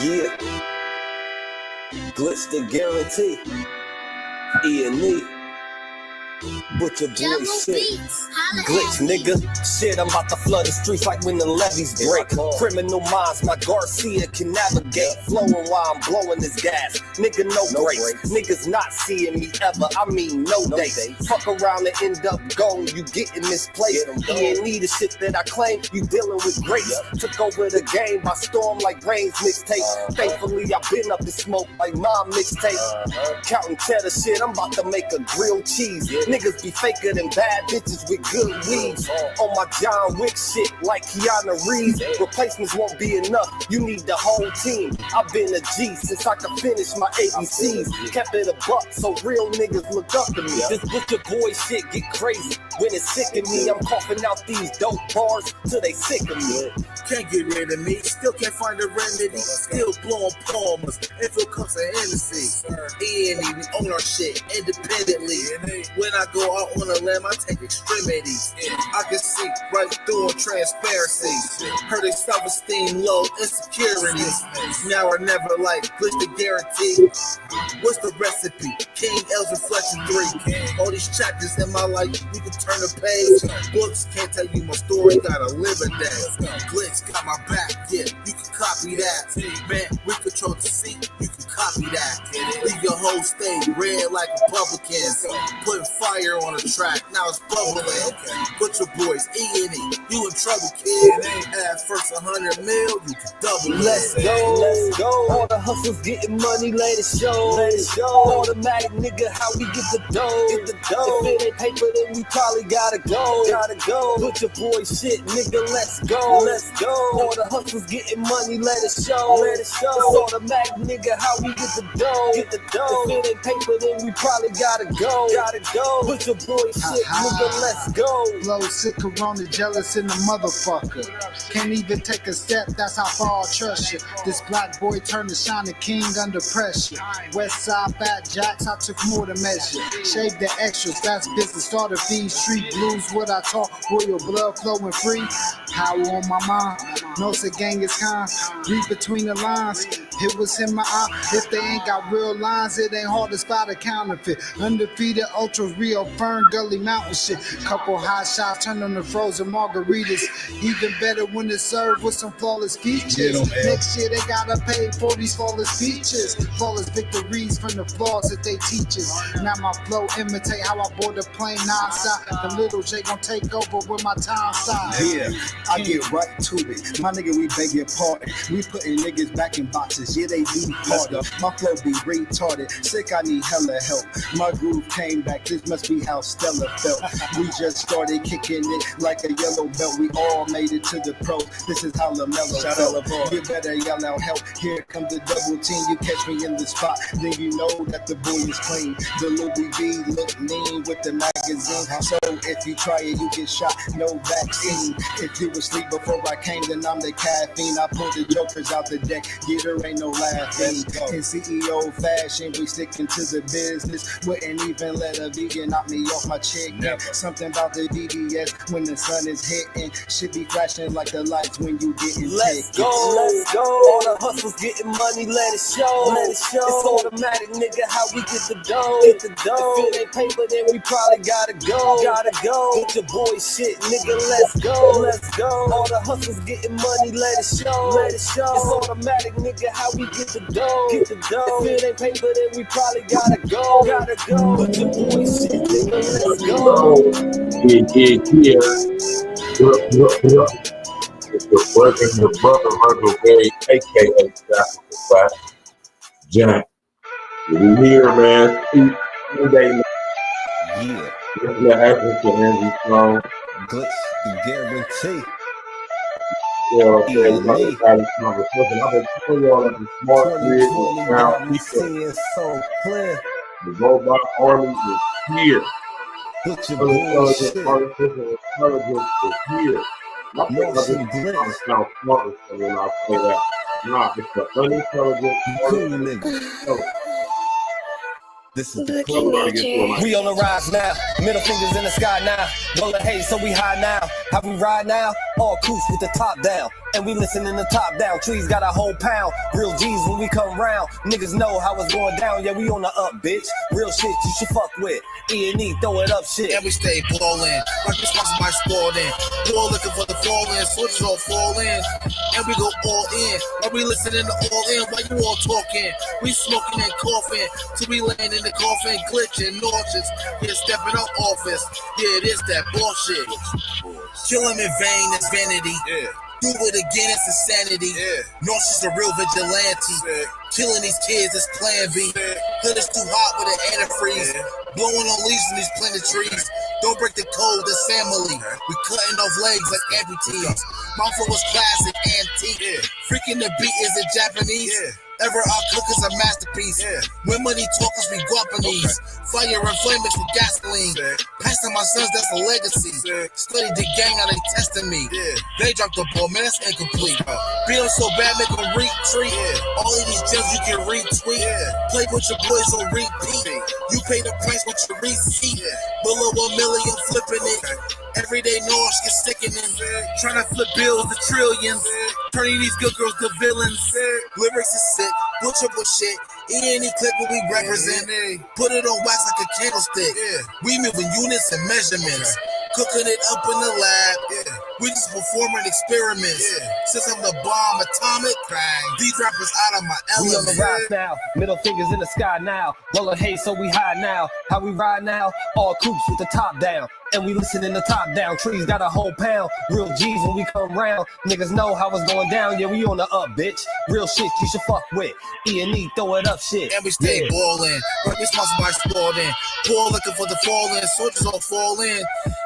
Yeah, glitch the guarantee. E&E, Butcher boy shit. Glitch nigga, shit, I'm about to flood the streets like when the levees break. Criminal minds, my Garcia can navigate. Flowing while I'm blowing this gas. Nigga, no grace. Niggas not seeing me ever, I mean no days. Fuck around and end up gone, you getting misplaced. E&E, the shit that I claim, you dealing with grace. Took over the game by storm like Rain's mixtape. Thankfully, I've been up in smoke like my mixtape. Counting cheddar shit, I'm about to make a grilled cheese. Niggas be faker than bad bitches with good weeds. On my John Wick shit like Keanu Reeves. Replacements won't be enough, you need the whole team. I've been a G since I could finish my ABCs. Kept it a buck so real niggas look up to me. This Butcher boy shit get crazy when it's sick of me. I'm coughing out these dope bars till they sick of me. Can't get rid of me, still can't find a remedy. Still blowing palmers if it comes to Hennessy. E&E, we own our shit independently. When I go out on a limb, I take extremities. I can see right through on transparency. Heard their self-esteem low, insecurities. Now or never, like glitch the guarantee. What's the recipe? King L's Reflection 3. All these chapters in my life, we can turn the page. Books can't tell you my story, gotta live a day. Glitch got my back, yeah, you can copy that. Man, we control the seat, you can copy that. Leave your whole state red like Republicans. Putting fire on the track, now it's bubbling. Butcher boys, E&E, you in trouble, kid. Add first 100 mil, you can double it. Let's go. All the hustles getting money, let it show. Automatic nigga, how we get the dough. If it ain't paper, then we probably gotta go. Butcher boy shit, nigga, let's go. All the hustles getting money, let it show. It's automatic nigga, how we get the dough. If it ain't paper, then we probably gotta go. Butcher boy shit, nigga, let's go. Blow sick, corona, jealous in the motherfucker. Can't even take a step, that's how far I trust you. This black boy turned to shining king under pressure. West side fat jacks, I took more to measure. Shave the extras, that's business. Started feed street blues, what I talk. Royal blood flowing free. Power on my mind, knows the gang is kind. Read between the lines, it was in my eye. If they ain't got real lines, it ain't hard to spot a counterfeit. Undefeated, ultra real, firm, gully mountain shit. Couple hot shots, turn on the frozen margaritas. Even better when it's served with some flawless features. Next year they gotta pay for these flawless features. Flawless victories from the flaws that they teach us. Now my flow imitate how I board the plane non-stop. The little J gon' take over with my time side. Yeah, I get right to it. My nigga, we beg your pardon. We putting niggas back in boxes. Yeah, they be harder. My flow be retarded. Sick, I need hella help. My groove came back. This must be how Stella felt. We just started kicking it like a yellow belt. We all made it to the pros. This is how LaMelo felt. You better yell out help. Here comes the double team. You catch me in the spot, then you know that the boy is clean. The Louis V look mean with the magazine. So if you try it, you get shot. No vaccine. If you asleep before I came, then I'm the caffeine. I pulled the jokers out the deck. Yeah, there ain't no laughing. In CEO fashion, we sticking to the business. Wouldn't even let a vegan knock me off my chicken. Something about the DDS when the sun is hitting. Should be flashing like the lights when you getting Let's go. All the hustles getting money, let it show. It's automatic, nigga, how we get the dough. If it ain't paper, then we probably gotta go. Butcher boy shit, nigga, let's go. All the hustles getting money, let it show. It's automatic, nigga, how we get the dough. If it ain't paper, then we probably gotta go. Butcher boy shit, nigga, let's go. Yeah. It's the brother Virgil Gay, aka Sacrifice Jack. We here, man. Tuesday. Yeah. This is the action to Andy Sloan. Glitch the guarantee. Yeah, okay. We're going to have this conversation. I've been telling y'all that the smart grid is around people. So clear. The robot army is here. Butcher boy shit. Artificial intelligence is here. I think I just sound smart when I say that. Nah, it's the unintelligent, cool nigga. This is the club. We on the rise now. Middle fingers in the sky now. Rolling haze, so we high now. How we ride now? all coops with the top down, and we listen in the top down. Trees got a whole pound, real G's when we come round. Niggas know how it's going down, yeah, we on the up, bitch. Real shit you should fuck with. E&E, throw it up shit. And we stay ballin', like we sponsored by Sporting. We're all looking for the fall in, soldiers all fall in. And we go all in, while we listening to all in, while you all talking. We smoking and coughing, till we land in the coffin, glitching, nauseous. Yeah, stepping out office, yeah, it is that bullshit. Killing in vain is vanity. Yeah. Do it again, it's insanity. Yeah. Nauseous a real vigilante. Yeah. Killing these kids is plan B. Yeah. Hood is too hot with an antifreeze. Yeah. Blowing on leaves in these planted trees. Don't break the code, this family. Yeah. We cutting off legs like amputees. Mouthful was classic, antique. Yeah. Freaking the beat is it Japanese. Yeah. Ever our cook is a masterpiece. Yeah. When money talkers be Guapanese. Okay. Fire and flame mixed with gasoline. Yeah. Passing my sons, that's a legacy. Yeah. Study the gang, now they testing me. Yeah. They dropped the ball, man, that's incomplete. Being so bad, make them retreat. Yeah. All of these gems you can retweet. Yeah. Play with your boys on repeat. You pay the price with your receipt. Yeah. Below 1 million, flipping it. Okay. Everyday noise get sickening. Yeah. Trying to flip bills to trillions. Yeah. Turning these good girls to villains. Yeah. Lyrics is sick. Butcher shit. Any clip what we represent. Put it on wax like a candlestick. Yeah. We moving units and measurements. Cooking it up in the lab. Yeah. We just performing experiments. Yeah. Since I'm the bomb atomic, these rappers out of my element. We on the rise now. Middle fingers in the sky now. Rolling hay so we high now. How we ride now? All coops with the top down. And we listen in the top down. Trees got a whole pound. Real G's when we come round. Niggas know how it's going down. Yeah, we on the up, bitch. Real shit you should fuck with. E&E, throw it up shit. And we stay ballin'. Right, we sponsored by Sporting. Poor looking for the fall in. Soldiers all fall in.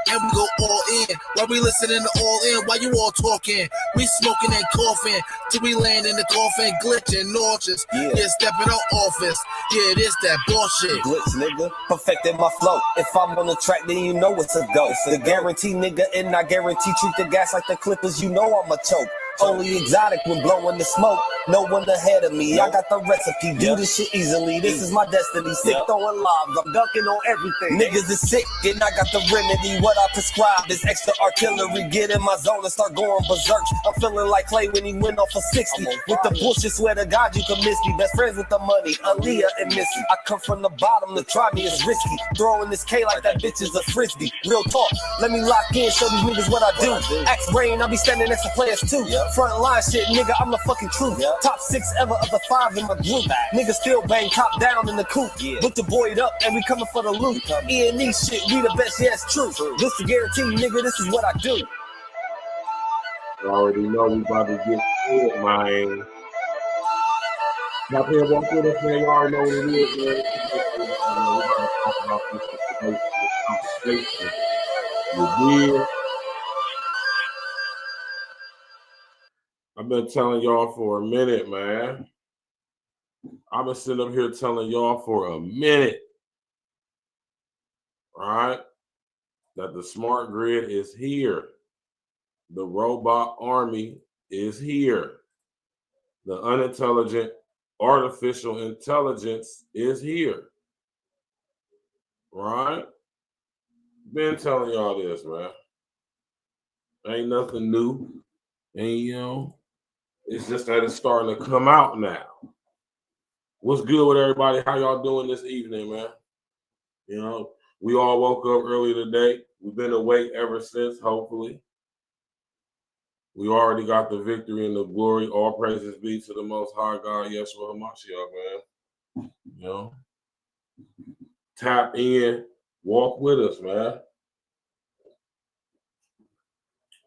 And we go all in. While we listening to all in. While you all talking. We smoking and coughing. Till we land in the coffin. Glitching, nauseous. Yeah, stepping out office. Yeah, it is that bullshit. Glitch, nigga. Perfected my flow. If I'm on the track, then you know it's a go. The guarantee, nigga, and I guarantee treat the gas like the Clippers. You know I'm a choke. Only exotic when blowing the smoke. No one ahead of me. I got the recipe. Do this shit easily. This is my destiny. Sick throwing lobs. I'm dunking on everything. Niggas is sick and I got the remedy. What I prescribe is extra artillery. Get in my zone and start going berserk. I'm feeling like Clay when he went off for 60. With the bullshit, swear to God you can miss me. Best friends with the money. Aaliyah and Missy. I come from the bottom. To try me is risky. Throwing this K like that bitch is a frisbee. Real talk. Let me lock in. Show these niggas what I do. Axe brain. I'll be standing next to players too. Front line shit, nigga, I'm the fucking truth. Top 6 ever of the 5 in my group. Niggas still bang top down in the coop. Book the boyd up and we coming for the loot. E&E shit, we the best, yeah, it's true. This is guarantee, nigga, this is what I do. You already know we about to get to it, man. Y'all here walk with us, man. You already know what it is, man. We're about to talk about this conversation. You did. I've been telling y'all for a minute, man. I've been sitting up here telling y'all for a minute, all right, that the smart grid is here. The robot army is here. The unintelligent artificial intelligence is here. All right? Been telling y'all this, man. Ain't nothing new. And, it's just that it's starting to come out now. What's good with everybody? How y'all doing this evening, man? We all woke up early today. We've been awake ever since, hopefully. We already got the victory and the glory. All praises be to the Most High God, Yeshua HaMashiach, man. Tap in, walk with us, man.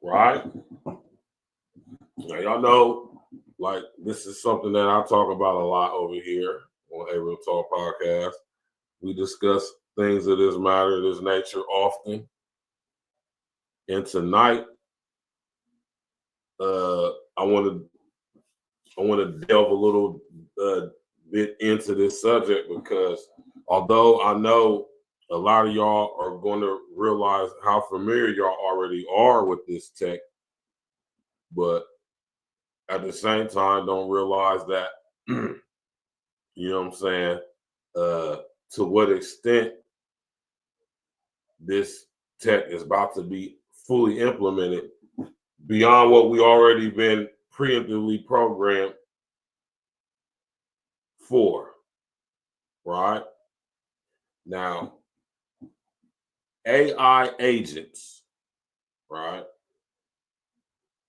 Right? Now, y'all know, like, this is something that I talk about a lot over here on A Real Talk Podcast. We discuss things of this matter, this nature often. And tonight, I want to delve a little bit into this subject because although I know a lot of y'all are going to realize how familiar y'all already are with this tech, but at the same time, don't realize that, you know what I'm saying, to what extent this tech is about to be fully implemented beyond what we already been preemptively programmed for, right? Now, AI agents, right,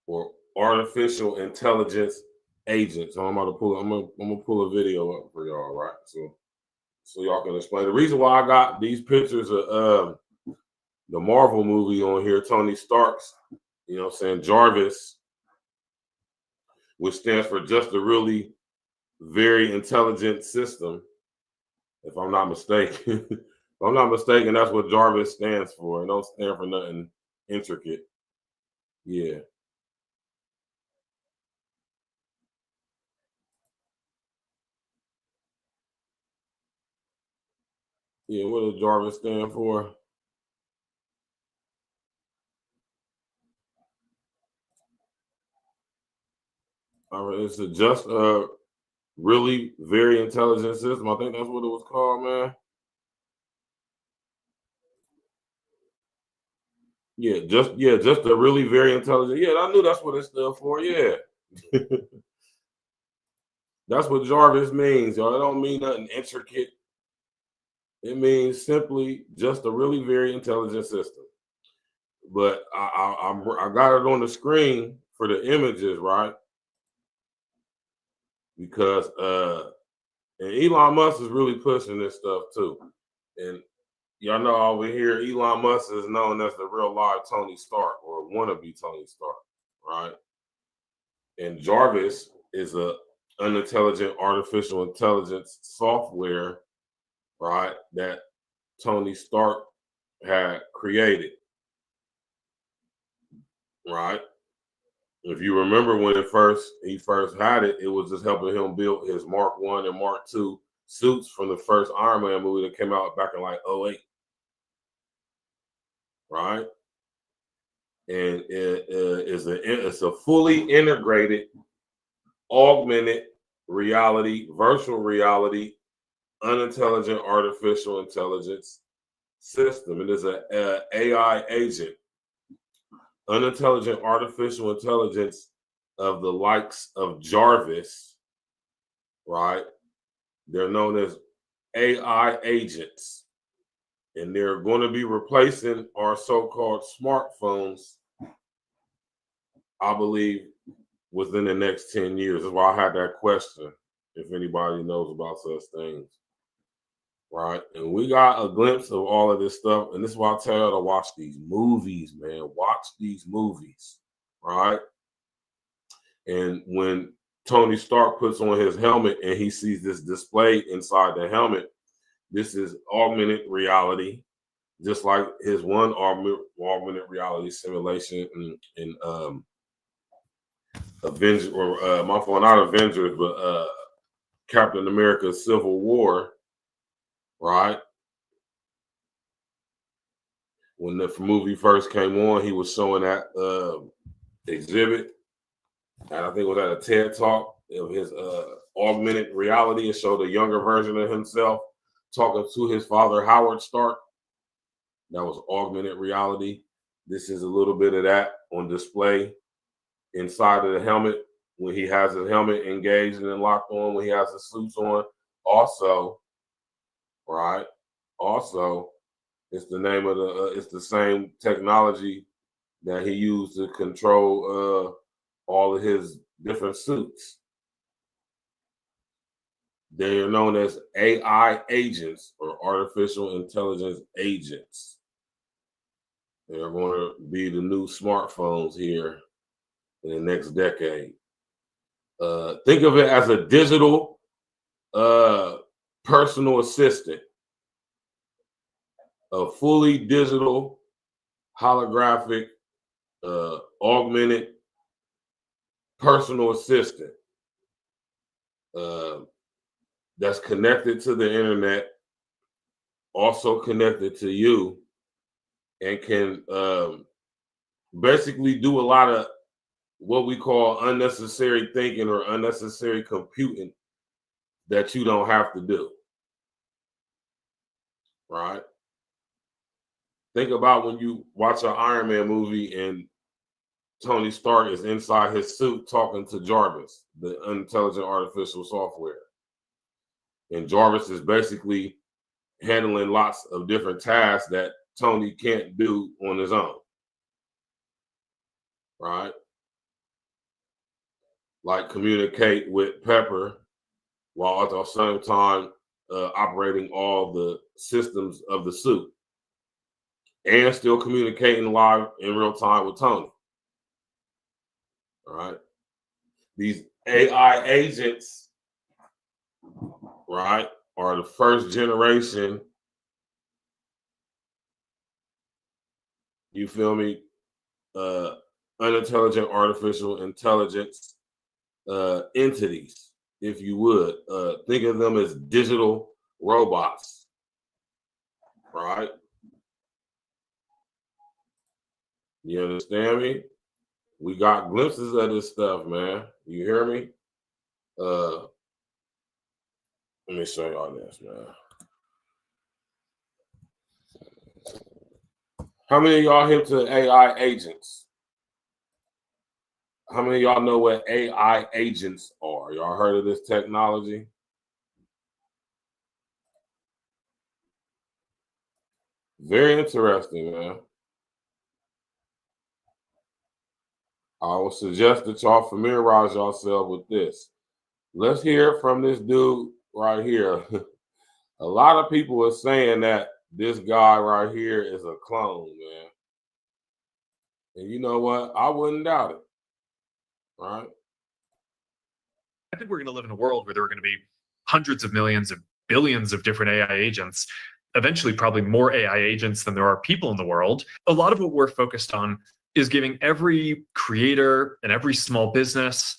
or artificial intelligence agents. So I'm gonna pull a video up for y'all, right? So y'all can explain. The reason why I got these pictures of the Marvel movie on here, Tony Stark's, you know what I'm saying, Jarvis, which stands for just a really very intelligent system, if I'm not mistaken. If I'm not mistaken, that's what Jarvis stands for. It don't stand for nothing intricate. Yeah. Yeah, what does Jarvis stand for? It's just a really very intelligent system. I think that's what it was called, man. Just a really very intelligent. Yeah, I knew that's what it stood for. Yeah. That's what Jarvis means, y'all. It don't mean nothing intricate. It means simply just a really very intelligent system. But I got it on the screen for the images, right? Because and Elon Musk is really pushing this stuff too. And y'all know over here, Elon Musk is known as the real live Tony Stark, or wannabe Tony Stark, right? And Jarvis is a unintelligent artificial intelligence software, right, that Tony Stark had created, right? If you remember when he first had it, it was just helping him build his Mark I and Mark II suits from the first Iron Man movie that came out back in like 2008, right? And it's a fully integrated, augmented reality, virtual reality, unintelligent artificial intelligence system. It is an AI agent, unintelligent artificial intelligence of the likes of Jarvis, right? They're known as AI agents, and they're going to be replacing our so-called smartphones, I believe, within the next 10 years. That's why I had that question, if anybody knows about such things, right? And we got a glimpse of all of this stuff, and this is why I tell you to watch these movies, man. Watch these movies, right? And when Tony Stark puts on his helmet and he sees this display inside the helmet, this is augmented reality, just like his one augmented reality simulation in Avengers, or my fault, not Avengers, but Captain America Civil War, right? When the movie first came on, he was showing that exhibit, and I think it was at a TED Talk of his augmented reality, and showed a younger version of himself talking to his father, Howard Stark. That was augmented reality. This is a little bit of that on display inside of the helmet when he has his helmet engaged and locked on, when he has the suits on. Also, right? Also, it's the name of the, it's the same technology that he used to control all of his different suits. They are known as AI agents, or artificial intelligence agents. They are going to be the new smartphones here in the next decade. Think of it as a digital personal assistant, a fully digital, holographic, augmented personal assistant that's connected to the internet, also connected to you, and can basically do a lot of what we call unnecessary thinking or unnecessary computing that you don't have to do, right? Think about when you watch an Iron Man movie and Tony Stark is inside his suit talking to Jarvis, the unintelligent artificial software. And Jarvis is basically handling lots of different tasks that Tony can't do on his own. Right? Like communicate with Pepper while at the same time operating all the systems of the suit and still communicating live in real time with Tony. All right. These AI agents, right, are the first generation, you feel me, unintelligent artificial intelligence entities, if you would. Think of them as digital robots, right? You understand me? We got glimpses of this stuff, man. You hear me? Let me show y'all this, man. How many of y'all hip to AI agents? How many of y'all know what AI agents are? Y'all heard of this technology? Very interesting, man. I would suggest that y'all familiarize yourself with this. Let's hear from this dude right here. A lot of people are saying that this guy right here is a clone, man. And you know what? I wouldn't doubt it. Right? I think we're going to live in a world where there are going to be hundreds of millions of billions of different AI agents, eventually probably more AI agents than there are people in the world. A lot of what we're focused on is giving every creator and every small business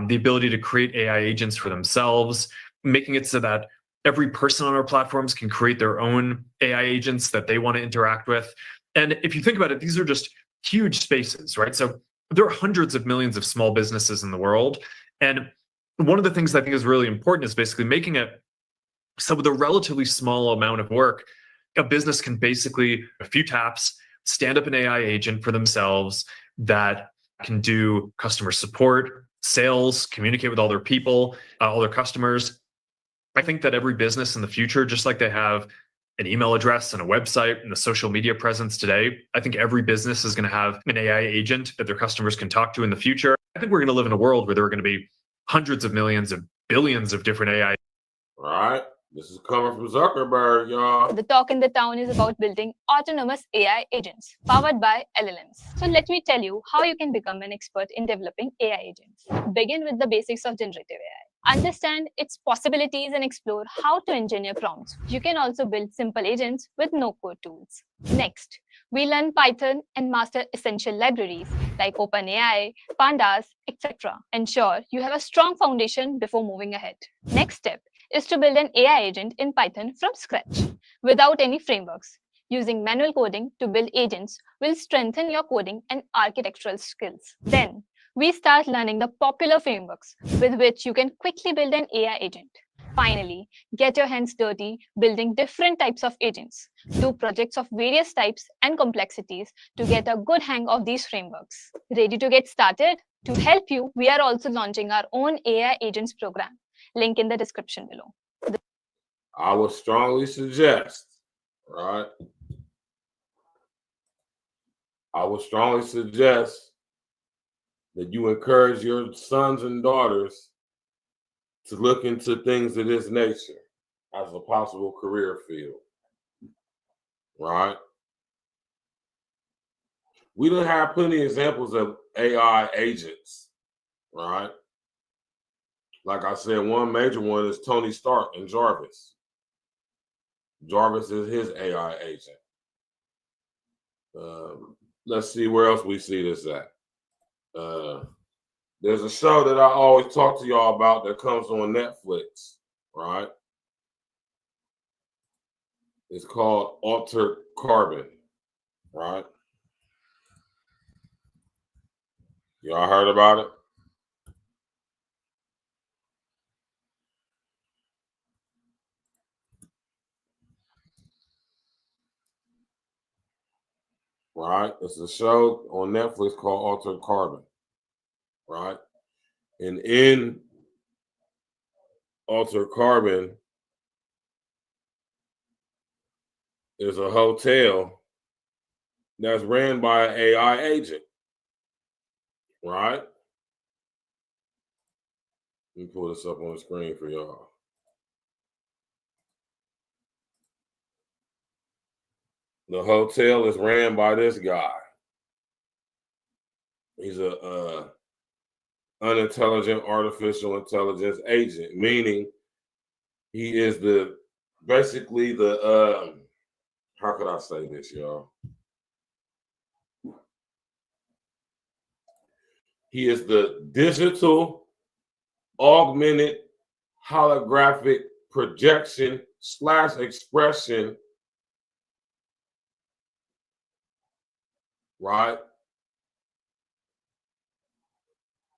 the ability to create AI agents for themselves, making it so that every person on our platforms can create their own AI agents that they want to interact with. And if you think about it, these are just huge spaces, right? So there are hundreds of millions of small businesses in the world. And one of the things I think is really important is basically making it so with a relatively small amount of work, a business can basically, a few taps, stand up an AI agent for themselves that can do customer support, sales, communicate with all their people, all their customers. I think that every business in the future, just like they have an email address and a website and a social media presence today, I think every business is going to have an AI agent that their customers can talk to in the future. I think we're going to live in a world where there are going to be hundreds of millions of billions of different AI. All right. This is coming from Zuckerberg, y'all. The talk in the town is about building autonomous AI agents powered by LLMs. So let me tell you how you can become an expert in developing AI agents. Begin with the basics of generative AI. Understand its possibilities and explore how to engineer prompts. You can also build simple agents with no-code tools. Next, we learn Python and master essential libraries like OpenAI, Pandas, etc. Ensure you have a strong foundation before moving ahead. Next step is to build an AI agent in Python from scratch without any frameworks. Using manual coding to build agents will strengthen your coding and architectural skills. Then, we start learning the popular frameworks with which you can quickly build an AI agent. Finally, get your hands dirty building different types of agents. Do projects of various types and complexities to get a good hang of these frameworks. Ready to get started? To help you, we are also launching our own AI agents program. Link in the description below. I would strongly suggest, right? I would strongly suggest that you encourage your sons and daughters to look into things of this nature as a possible career field, right? We don't have plenty of examples of AI agents, right? Like I said, one major one is Tony Stark and Jarvis. Jarvis is his AI agent. Let's see where else we see this at. There's a show that I always talk to y'all about that comes on Netflix, right? It's called Altered Carbon, right? Y'all heard about it? right? It's a show on Netflix called Altered Carbon, right? And in Altered Carbon is a hotel that's ran by an AI agent, right? Let me pull this up on the screen for y'all. The hotel is ran by this guy. He's a unintelligent artificial intelligence agent, meaning he is basically the how could I say this, y'all? He is the digital augmented holographic projection / expression, right?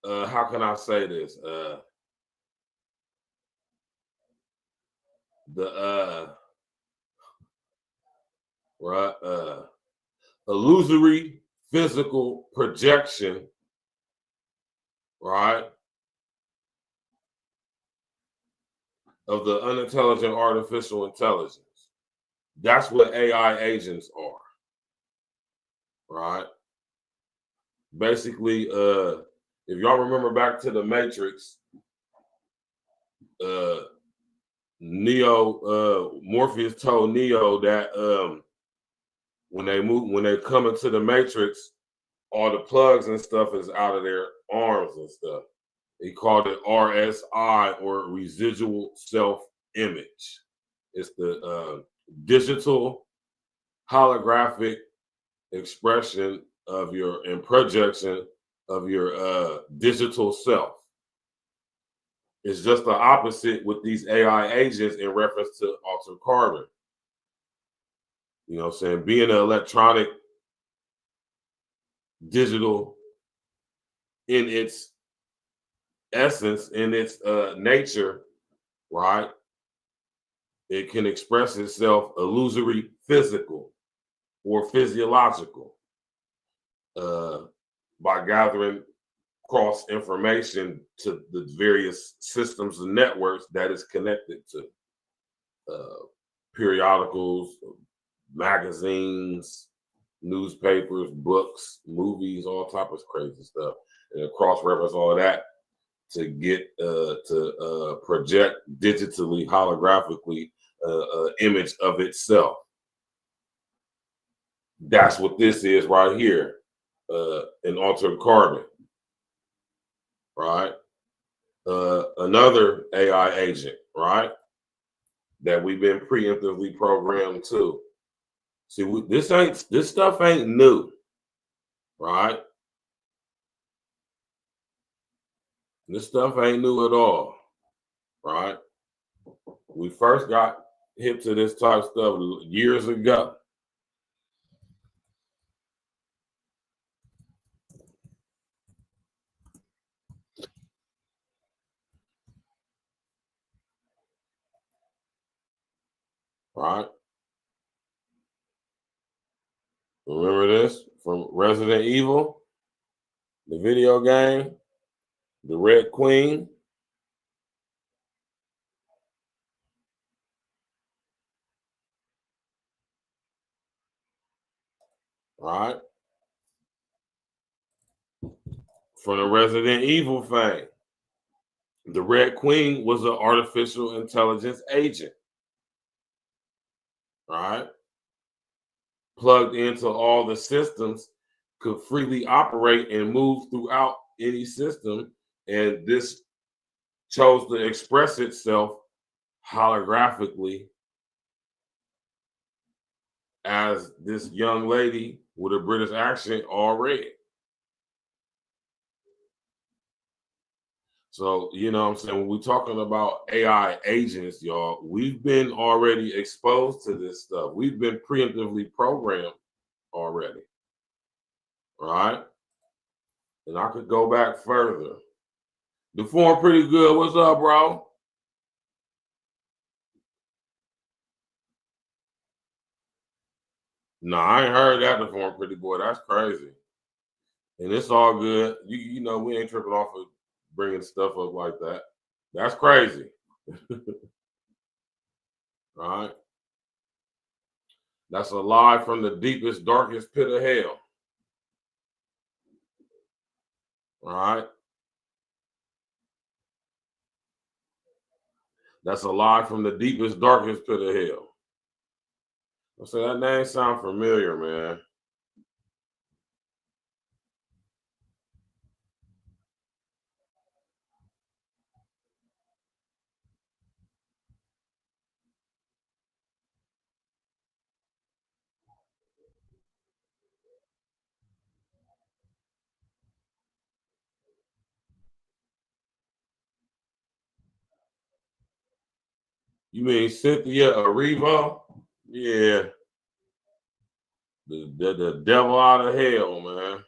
How can I say this? Illusory physical projection, right, of the unintelligent artificial intelligence. That's what AI agents are, right? Basically, if y'all remember back to the Matrix, Morpheus told Neo that when they come into the Matrix, all the plugs and stuff is out of their arms and stuff. He called it RSI, or residual self-image. It's the digital holographic expression of your and projection of your digital self. It's just the opposite with these AI agents in reference to Altered Carbon. You know what I'm saying? Being an electronic digital in its essence, in its nature, right? It can express itself illusory physical or physiological by gathering cross information to the various systems and networks that is connected to periodicals, magazines, newspapers, books, movies, all type of crazy stuff, and cross-reference all that to get to project digitally, holographically, image of itself. That's what this is right here, in Altered Carbon, right? Another AI agent, right, that we've been preemptively programmed to. See, this stuff ain't new, right? This stuff ain't new at all, right? We first got hip to this type of stuff years ago. Right? Remember this from Resident Evil, the video game, the Red Queen? Right? From the Resident Evil fame, the Red Queen was an artificial intelligence agent, right? Plugged into all the systems, could freely operate and move throughout any system, and this chose to express itself holographically as this young lady with a British accent, already. So, you know what I'm saying? When we're talking about AI agents, y'all, we've been already exposed to this stuff. We've been preemptively programmed already, right? And I could go back further. The form pretty good. What's up, bro? No, I ain't heard that before, pretty boy. That's crazy. And it's all good. You know, we ain't tripping off of bringing stuff up like that. That's crazy. All right. That's a lie from the deepest, darkest pit of hell. All right. That's a lie from the deepest, darkest pit of hell. I said that name sound familiar, man. You mean Cynthia Erivo? Yeah. The devil out of hell, man.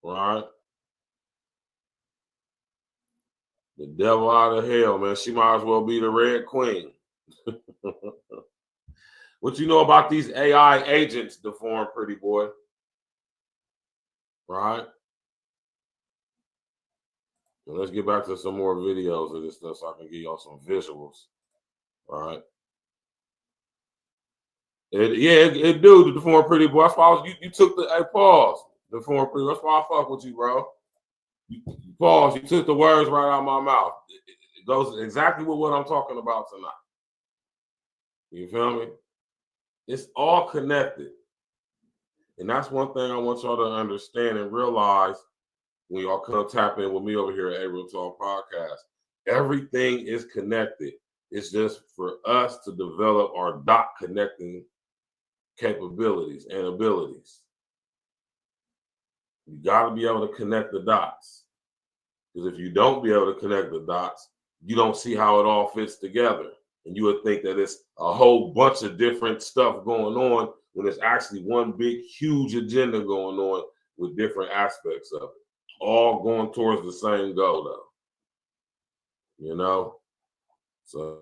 Right? The devil out of hell, man. She might as well be the Red Queen. What you know about these AI agents, deformed pretty boy? Right? Well, let's get back to some more videos of this stuff so I can give y'all some visuals. All right. It do, the deformed pretty boy. That's why you took the pause. Deformed pretty. That's why I fuck with you, bro. You pause. You took the words right out of my mouth. It goes exactly with what I'm talking about tonight. You feel me? It's all connected. And that's one thing I want y'all to understand and realize when y'all come tap in with me over here at Real Talk Podcast. Everything is connected. It's just for us to develop our dot connecting capabilities and abilities. You got to be able to connect the dots. Because if you don't be able to connect the dots, you don't see how it all fits together. And you would think that it's a whole bunch of different stuff going on when it's actually one big, huge agenda going on with different aspects of it. All going towards the same goal, though. You know? So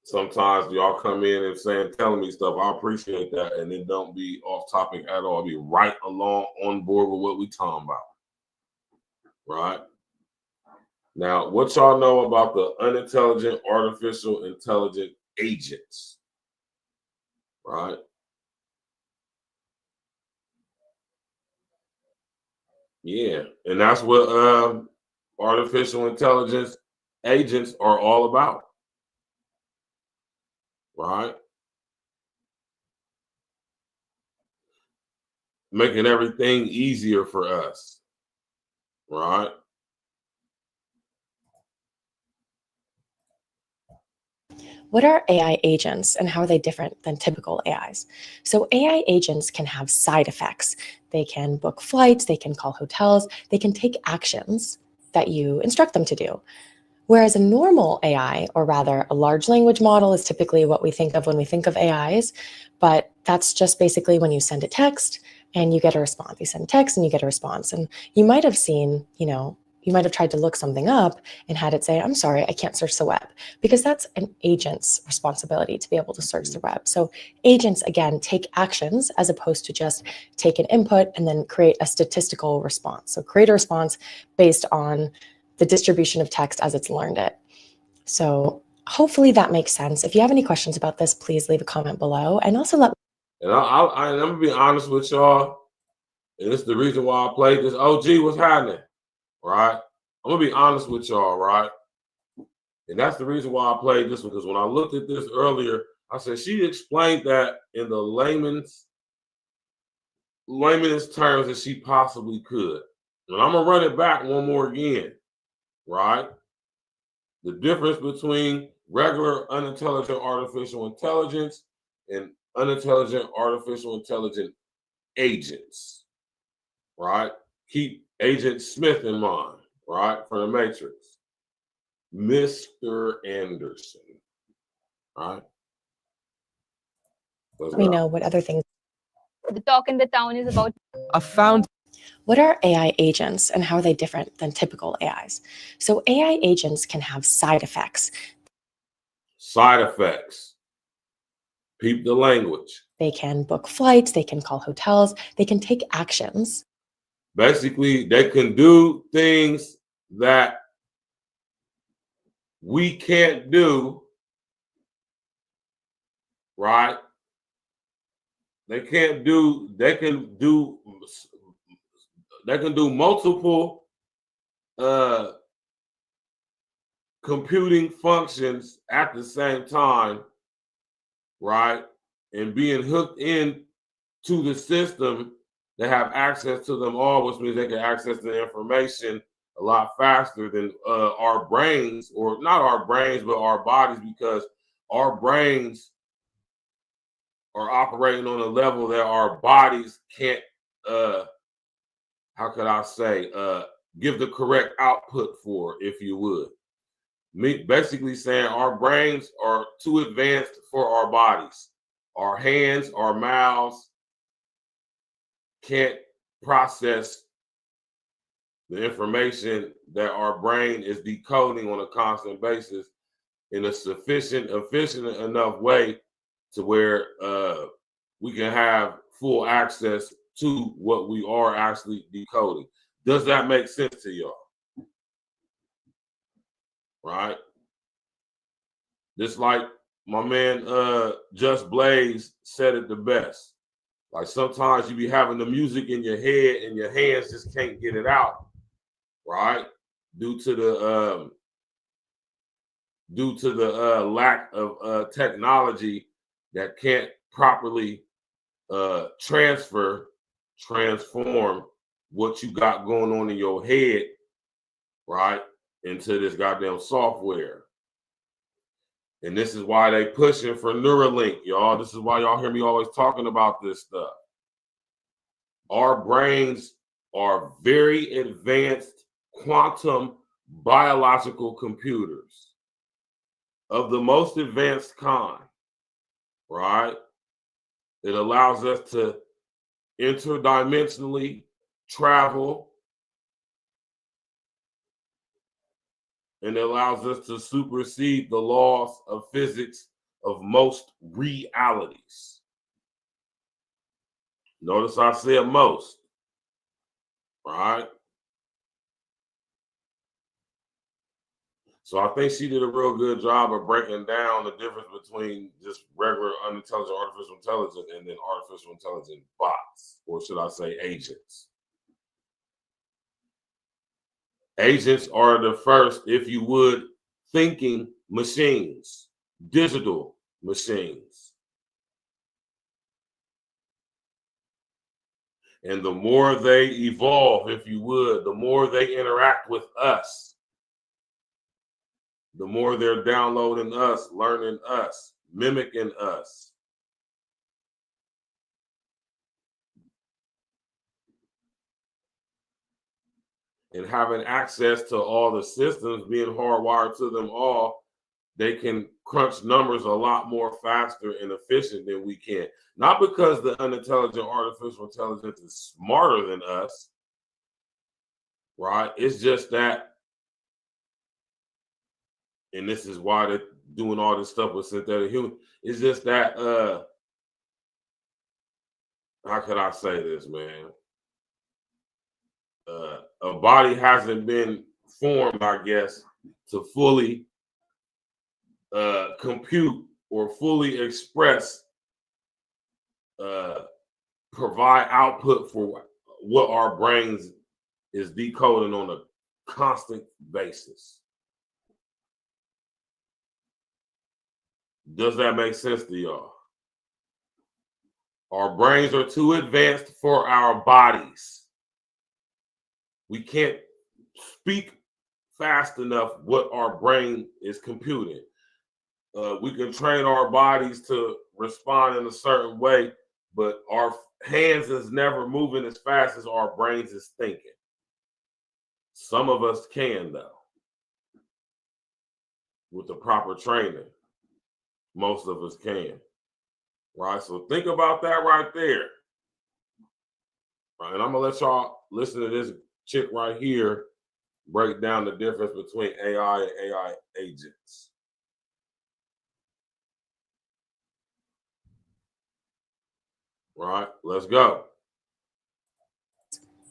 sometimes y'all come in and telling me stuff. I appreciate that. And it don't be off topic at all. Be right along on board with what we talking about. Right? Now, what y'all know about the unintelligent artificial intelligent agents? Right? Yeah. And that's what artificial intelligence agents are all about. Right? Making everything easier for us. Right? What are AI agents and how are they different than typical AIs? So AI agents can have side effects. They can book flights, they can call hotels, they can take actions that you instruct them to do. Whereas a normal AI, or rather a large language model, is typically what we think of when we think of AIs, but that's just basically when you send a text and you get a response. You send a text and you get a response. And you might have seen, you might have tried to look something up and had it say, I'm sorry, I can't search the web, because that's an agent's responsibility to be able to search the web. So agents, again, take actions as opposed to just take an input and then create a statistical response. So create a response based on the distribution of text as it's learned it. So hopefully that makes sense. If you have any questions about this, please leave a comment below, and also let me. And I'm gonna be honest with y'all, and it's the reason why I played this. OG, what's happening? Right? I'm gonna be honest with y'all, right? And that's the reason why I played this one, because when I looked at this earlier, I said she explained that in the layman's terms that she possibly could. And I'm gonna run it back one more again, right? The difference between regular unintelligent artificial intelligence and unintelligent artificial intelligent agents, right? Keep Agent Smith in mind, right? From the Matrix. Mr. Anderson, right? Let me know what other things. The talk in the town is about I found What are AI agents and how are they different than typical AIs? So AI agents can have side effects. Side effects. Peep the language. They can book flights, they can call hotels, they can take actions. Basically, they can do things that we can't do, right? They can do multiple computing functions at the same time, right? And being hooked in to the system, they have access to them all, which means they can access the information a lot faster than our brains, or not our brains, but our bodies, because our brains are operating on a level that our bodies can't, how could I say, give the correct output for, if you would. Basically saying our brains are too advanced for our bodies. Our hands, our mouths can't process the information that our brain is decoding on a constant basis in a efficient enough way to where we can have full access to what we are actually decoding. Does that make sense to y'all? Right? Just like my man Just Blaze said it the best. Like sometimes you be having the music in your head and your hands just can't get it out, right? Due to the lack of technology that can't properly transform what you got going on in your head, right, into this goddamn software. And this is why they pushing for Neuralink, y'all. This is why y'all hear me always talking about this stuff. Our brains are very advanced quantum biological computers of the most advanced kind, right? It allows us to interdimensionally travel, and it allows us to supersede the laws of physics of most realities. Notice I said most, right? So I think she did a real good job of breaking down the difference between just regular unintelligent artificial intelligence and then artificial intelligent bots, or should I say agents. Agents are the first, if you would, thinking machines, digital machines. And the more they evolve, if you would, the more they interact with us, the more they're downloading us, learning us, mimicking us. And having access to all the systems, being hardwired to them all, they can crunch numbers a lot more faster and efficient than we can. Not because the unintelligent artificial intelligence is smarter than us, right? It's just that, and this is why they're doing all this stuff with synthetic human. It's just that, how could I say this, man? A body hasn't been formed, I guess, to fully compute or fully express, provide output for what our brains is decoding on a constant basis. Does that make sense to y'all? Our brains are too advanced for our bodies. We can't speak fast enough what our brain is computing. We can train our bodies to respond in a certain way, but our hands is never moving as fast as our brains is thinking. Some of us can, though, with the proper training. Most of us can, right? So think about that right there. Right, and I'm gonna let y'all listen to this chick right here break down the difference between AI and AI agents. Right, let's go.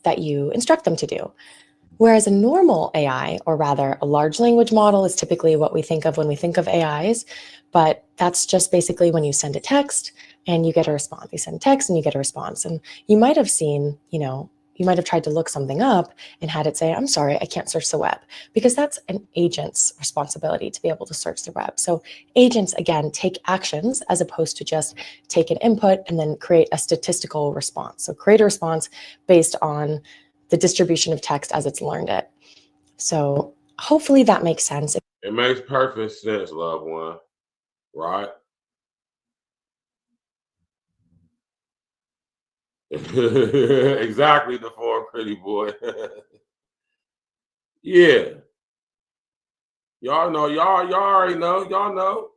That you instruct them to do. Whereas a normal AI, or rather a large language model, is typically what we think of when we think of AIs, but that's just basically when you send a text and you get a response. You send text and you get a response. And you might have seen, you might have tried to look something up and had it say, I'm sorry, I can't search the web, because that's an agent's responsibility to be able to search the web. So agents, again, take actions as opposed to just take an input and then create a statistical response. So create a response based on the distribution of text as it's learned it. So hopefully that makes sense. It makes perfect sense, loved one, right? Exactly, the four pretty boy. Yeah. Y'all know, y'all already know, y'all know.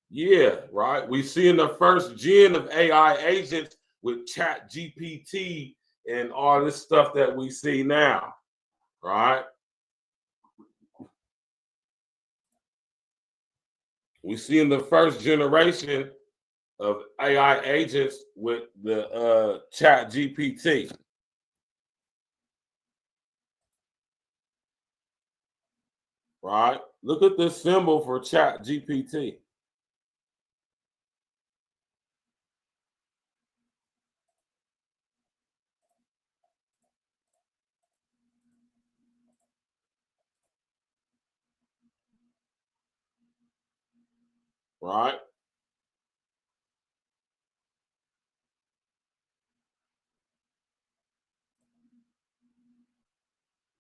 Yeah, right. We seeing the first gen of AI agents with Chat GPT and all this stuff that we see now, right? We seeing the first generation of AI agents with the Chat GPT. Right? Look at this symbol for Chat GPT. Right?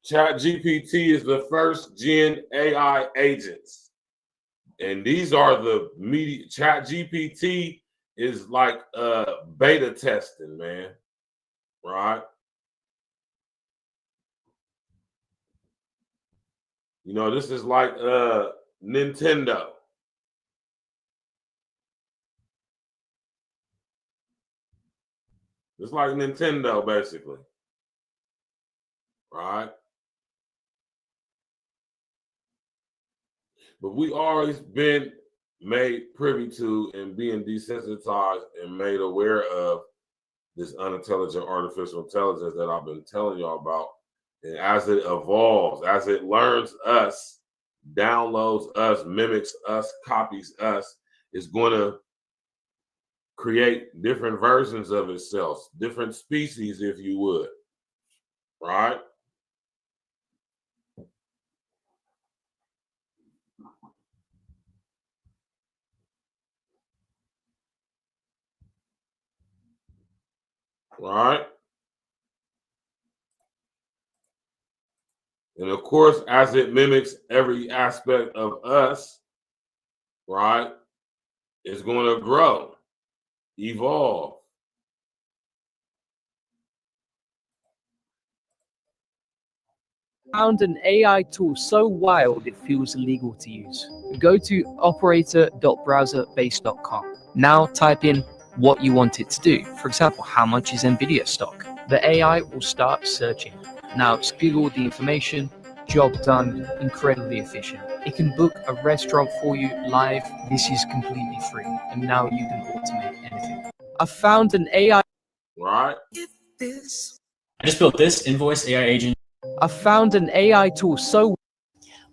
Chat GPT is the first gen AI agents. And these are the media. Chat GPT is like beta testing, man. Right? You know, this is like Nintendo. It's like Nintendo, basically. Right? But we always been made privy to and being desensitized and made aware of this unintelligent artificial intelligence that I've been telling y'all about. And as it evolves, as it learns us, downloads us, mimics us, copies us, it's going to create different versions of itself, different species, if you would. Right? Right? And of course, as it mimics every aspect of us, right, it's going to grow, evolve. Found an AI tool so wild it feels illegal to use. Go to operator.browserbase.com. Now type in what you want it to do. For example, how much is Nvidia stock? The AI will start searching. Now spill all the information. Job done. Incredibly efficient. It can book a restaurant for you live. This is completely free. And now you can automate anything. I found an AI. Right? I just built this invoice AI agent. I found an AI tool so.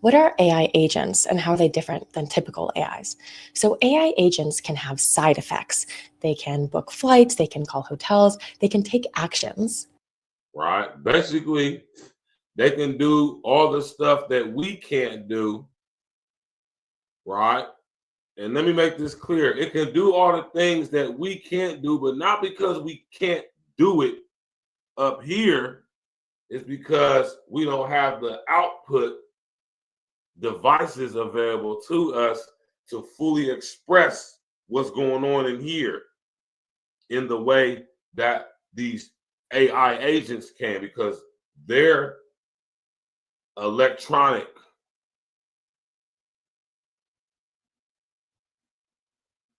What are AI agents and how are they different than typical AIs? So AI agents can have side effects. They can book flights, they can call hotels, they can take actions. Right? Basically, they can do all the stuff that we can't do. Right? And let me make this clear. It can do all the things that we can't do, but not because we can't do it up here. It's because we don't have the output devices available to us to fully express what's going on in here in the way that these AI agents can, because they're electronic.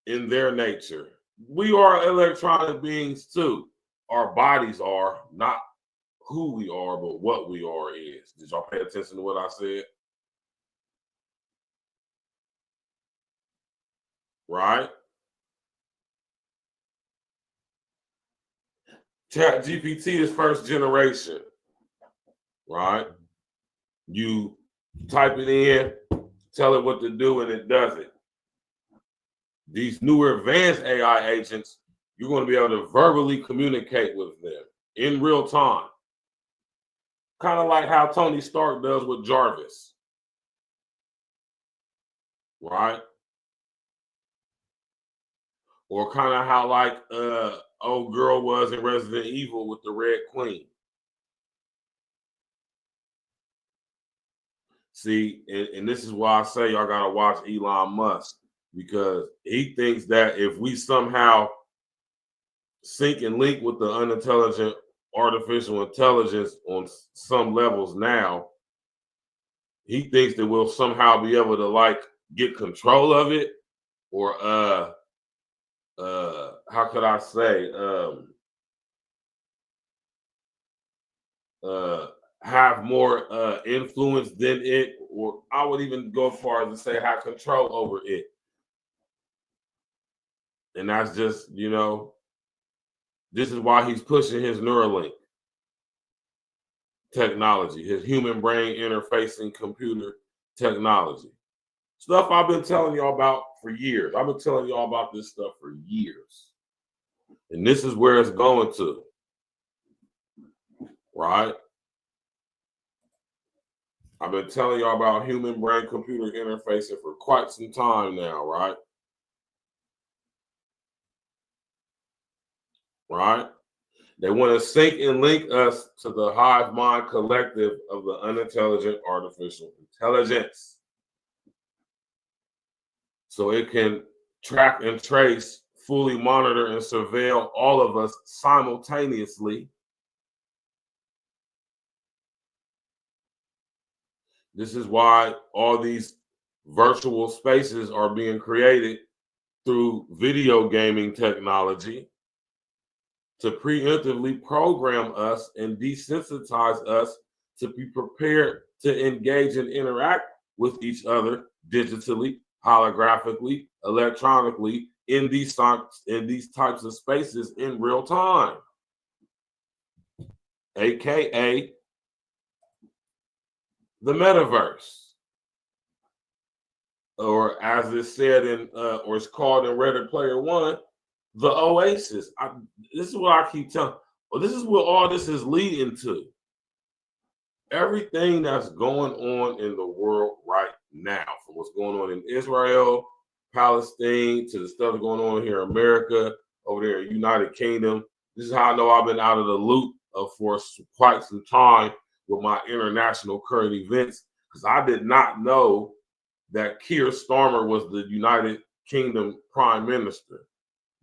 In their nature. We are electronic beings too. our bodies are, not who we are, but what we are is. Did y'all pay attention to what I said? Right? Chat GPT is first generation, right? You type it in, tell it what to do, and it does it. These newer advanced AI agents, you're going to be able to verbally communicate with them in real time. Kind of like how Tony Stark does with Jarvis, right? Or kind of how like old girl was in Resident Evil with the Red Queen. See, and this is why I say y'all gotta watch Elon Musk, because he thinks that if we somehow sync and link with the unintelligent artificial intelligence on some levels now, he thinks that we'll somehow be able to like get control of it, or how could I say, have more influence than it, or I would even go as far as to say have control over it. And that's just, you know, this is why he's pushing his Neuralink technology, his human brain interfacing computer technology. Stuff I've been telling y'all about for years. I've been telling y'all about this stuff for years. And this is where it's going to, right? I've been telling y'all about human brain computer interfacing for quite some time now, right? Right? They want to sync and link us to the hive mind collective of the unintelligent artificial intelligence, so it can track and trace, fully monitor and surveil all of us simultaneously. This is why all these virtual spaces are being created through video gaming technology to preemptively program us and desensitize us to be prepared to engage and interact with each other digitally, holographically, electronically in these types of spaces in real time, aka the metaverse, or as it's said in or it's called in Ready Player One, the Oasis. This is what I keep telling. Well, this is what all this is leading to. Everything that's going on in the world right now, from what's going on in Israel, Palestine, to the stuff going on here in America, over there in United Kingdom. This is how I know I've been out of the loop for quite some time with my international current events, because I did not know that Keir Starmer was the United Kingdom Prime Minister.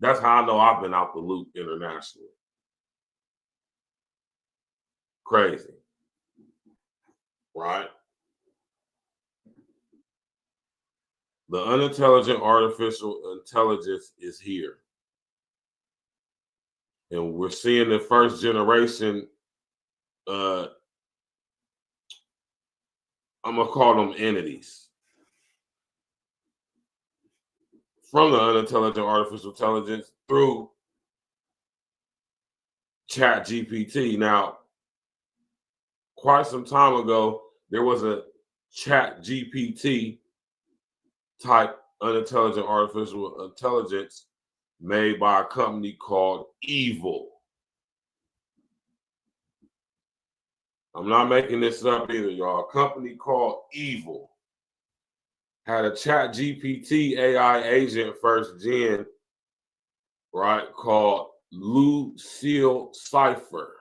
That's how I know I've been out the loop internationally. Crazy. Right? The unintelligent artificial intelligence is here. And we're seeing the first generation, I'm going to call them entities, from the unintelligent artificial intelligence through Chat GPT. Now, quite some time ago, there was a Chat GPT type unintelligent artificial intelligence made by a company called Evil. I'm not making this up either, y'all. A company called Evil had a Chat GPT AI agent first gen, right, called Lucille Cipher.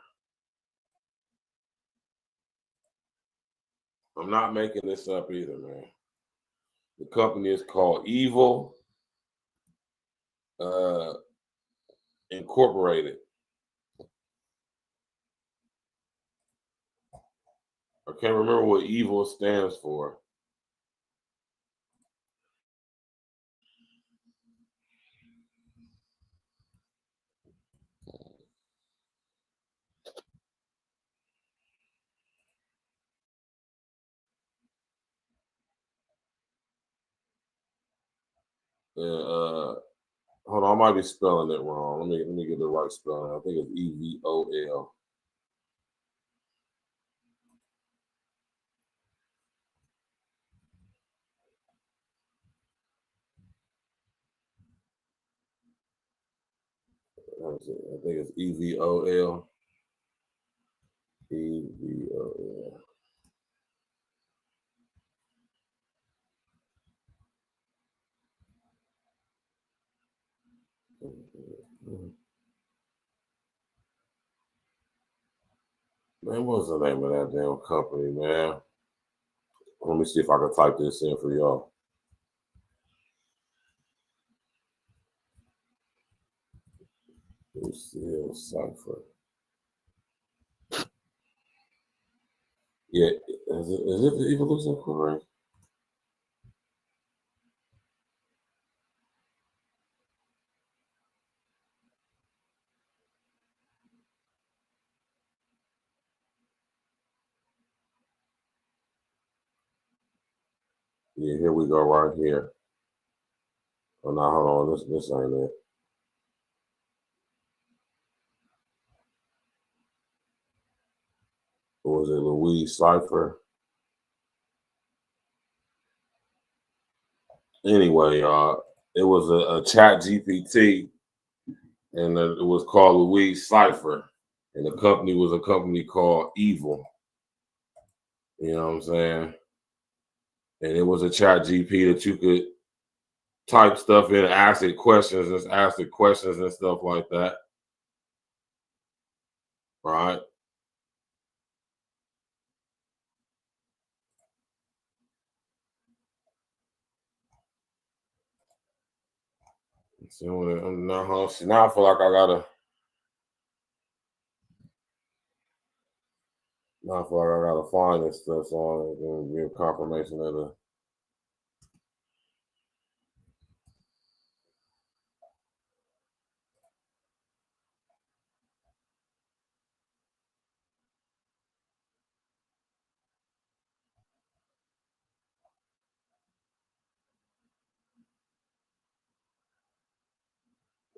I'm not making this up either, man. The company is called Evil Incorporated. I can't remember what Evil stands for. Hold on, I might be spelling it wrong. Let me get the right spelling. I think it's EVOL. I think it's EVOL. EVOL. Man, what's the name of that damn company, man? Let me see if I can type this in for y'all. Lucille Cipher. Yeah, is it the Evolution Corporation? Yeah, here we go right here. Oh, now hold on, this ain't it. What was it, Louise Cipher? Anyway, it was a chat GPT, and it was called Louise Cipher, and the company was a company called Evil. You know what I'm saying? And it was a chat GP that you could type stuff in, ask it questions and stuff like that. Right? So now I feel like I gotta. Now I feel like I gotta find this stuff so I can give confirmation of the.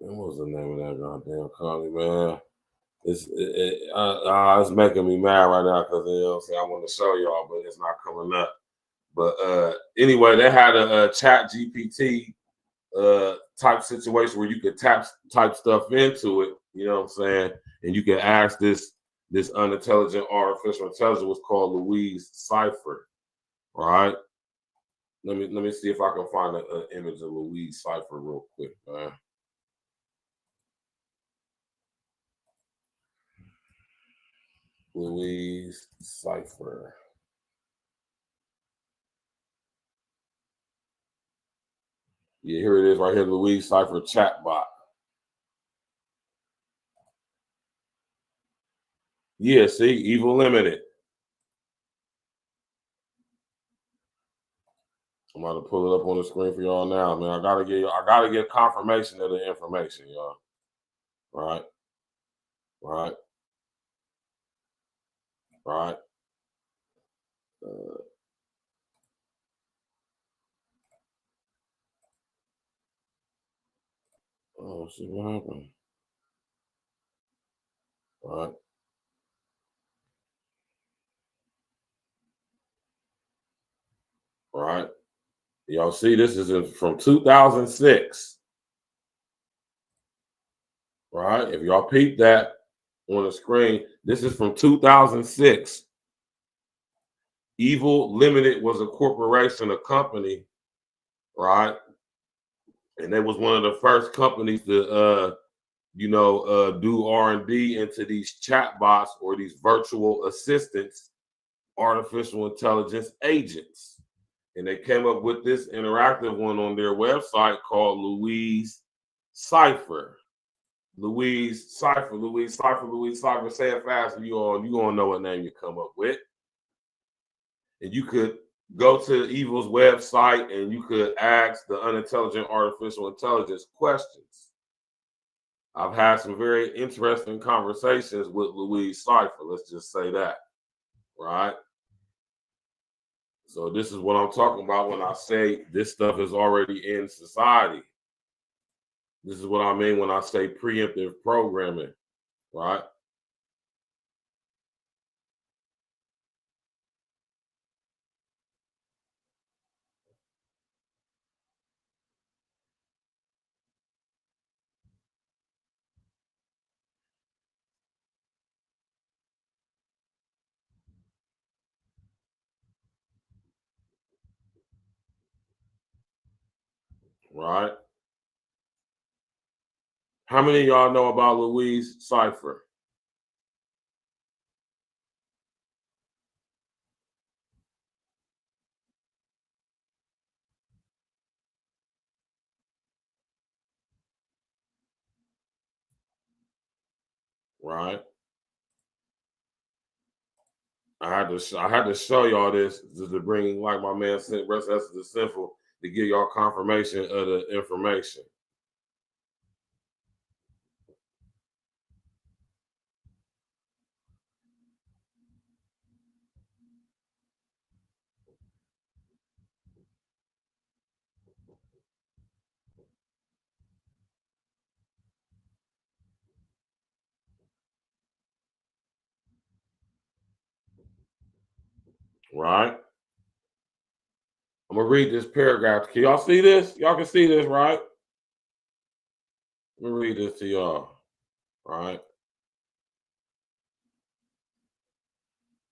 What was the name of that goddamn company, man? It's making me mad right now because you know I want to show y'all, but it's not coming up. But anyway, they had a chat GPT type situation where you could type stuff into it, you know what I'm saying? And you can ask this unintelligent artificial intelligence was called Louise Cipher. Right? Let me see if I can find an image of Louise Cipher real quick, man. Louise Cipher. Yeah, here it is right here, Louise Cipher chatbot. Yeah, see, Evil Limited. I'm about to pull it up on the screen for y'all now, man. I gotta get confirmation of the information, y'all. Right. Right. Right. Oh, see what happened. Right. Right. Y'all see, this is from 2006. Right. If y'all peep that on the screen, this is from 2006. Evil Limited was a corporation, a company, right? And they was one of the first companies to, do R&D into these chatbots or these virtual assistants, artificial intelligence agents. And they came up with this interactive one on their website called Louise Cipher. Louise Cipher. Say it fast, and you're gonna know what name you come up with. And you could go to Evil's website and you could ask the unintelligent artificial intelligence questions. I've had some very interesting conversations with Louise Cipher. Let's just say that, right? So this is what I'm talking about when I say this stuff is already in society. This is what I mean when I say preemptive programming, right? Right? How many of y'all know about Louise Cypher? Right? I had to show y'all this to bring, like my man said, rest essence is simple, to give y'all confirmation of the information. Right? I'm gonna read this paragraph. Can y'all see this? Y'all can see this, right? Let me read this to y'all. Right?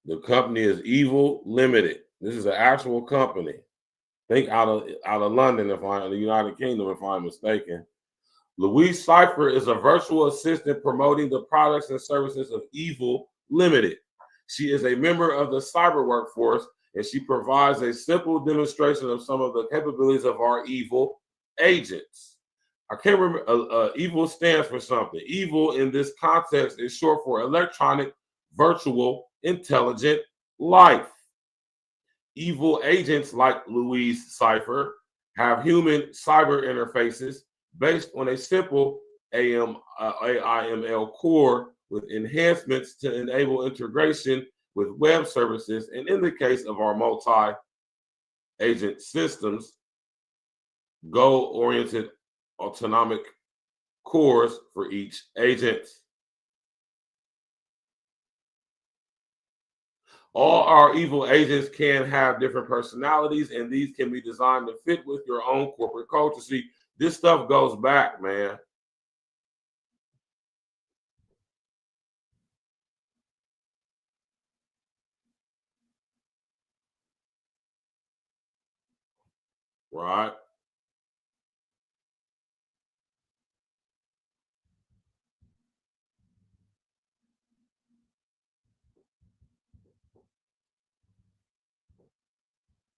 The company is Evil Limited. This is an actual company. I think out of London, if I'm in the United Kingdom, if I'm mistaken. Louise Cypher is a virtual assistant promoting the products and services of Evil Limited. She is a member of the cyber workforce, and she provides a simple demonstration of some of the capabilities of our evil agents. I can't remember. Evil stands for something. Evil in this context is short for electronic, virtual, intelligent life. Evil agents like Louise Cypher have human cyber interfaces based on a simple AIML core with enhancements to enable integration with web services, and in the case of our multi-agent systems, goal-oriented autonomic cores for each agent. All our evil agents can have different personalities, and these can be designed to fit with your own corporate culture. See, this stuff goes back, man. Right?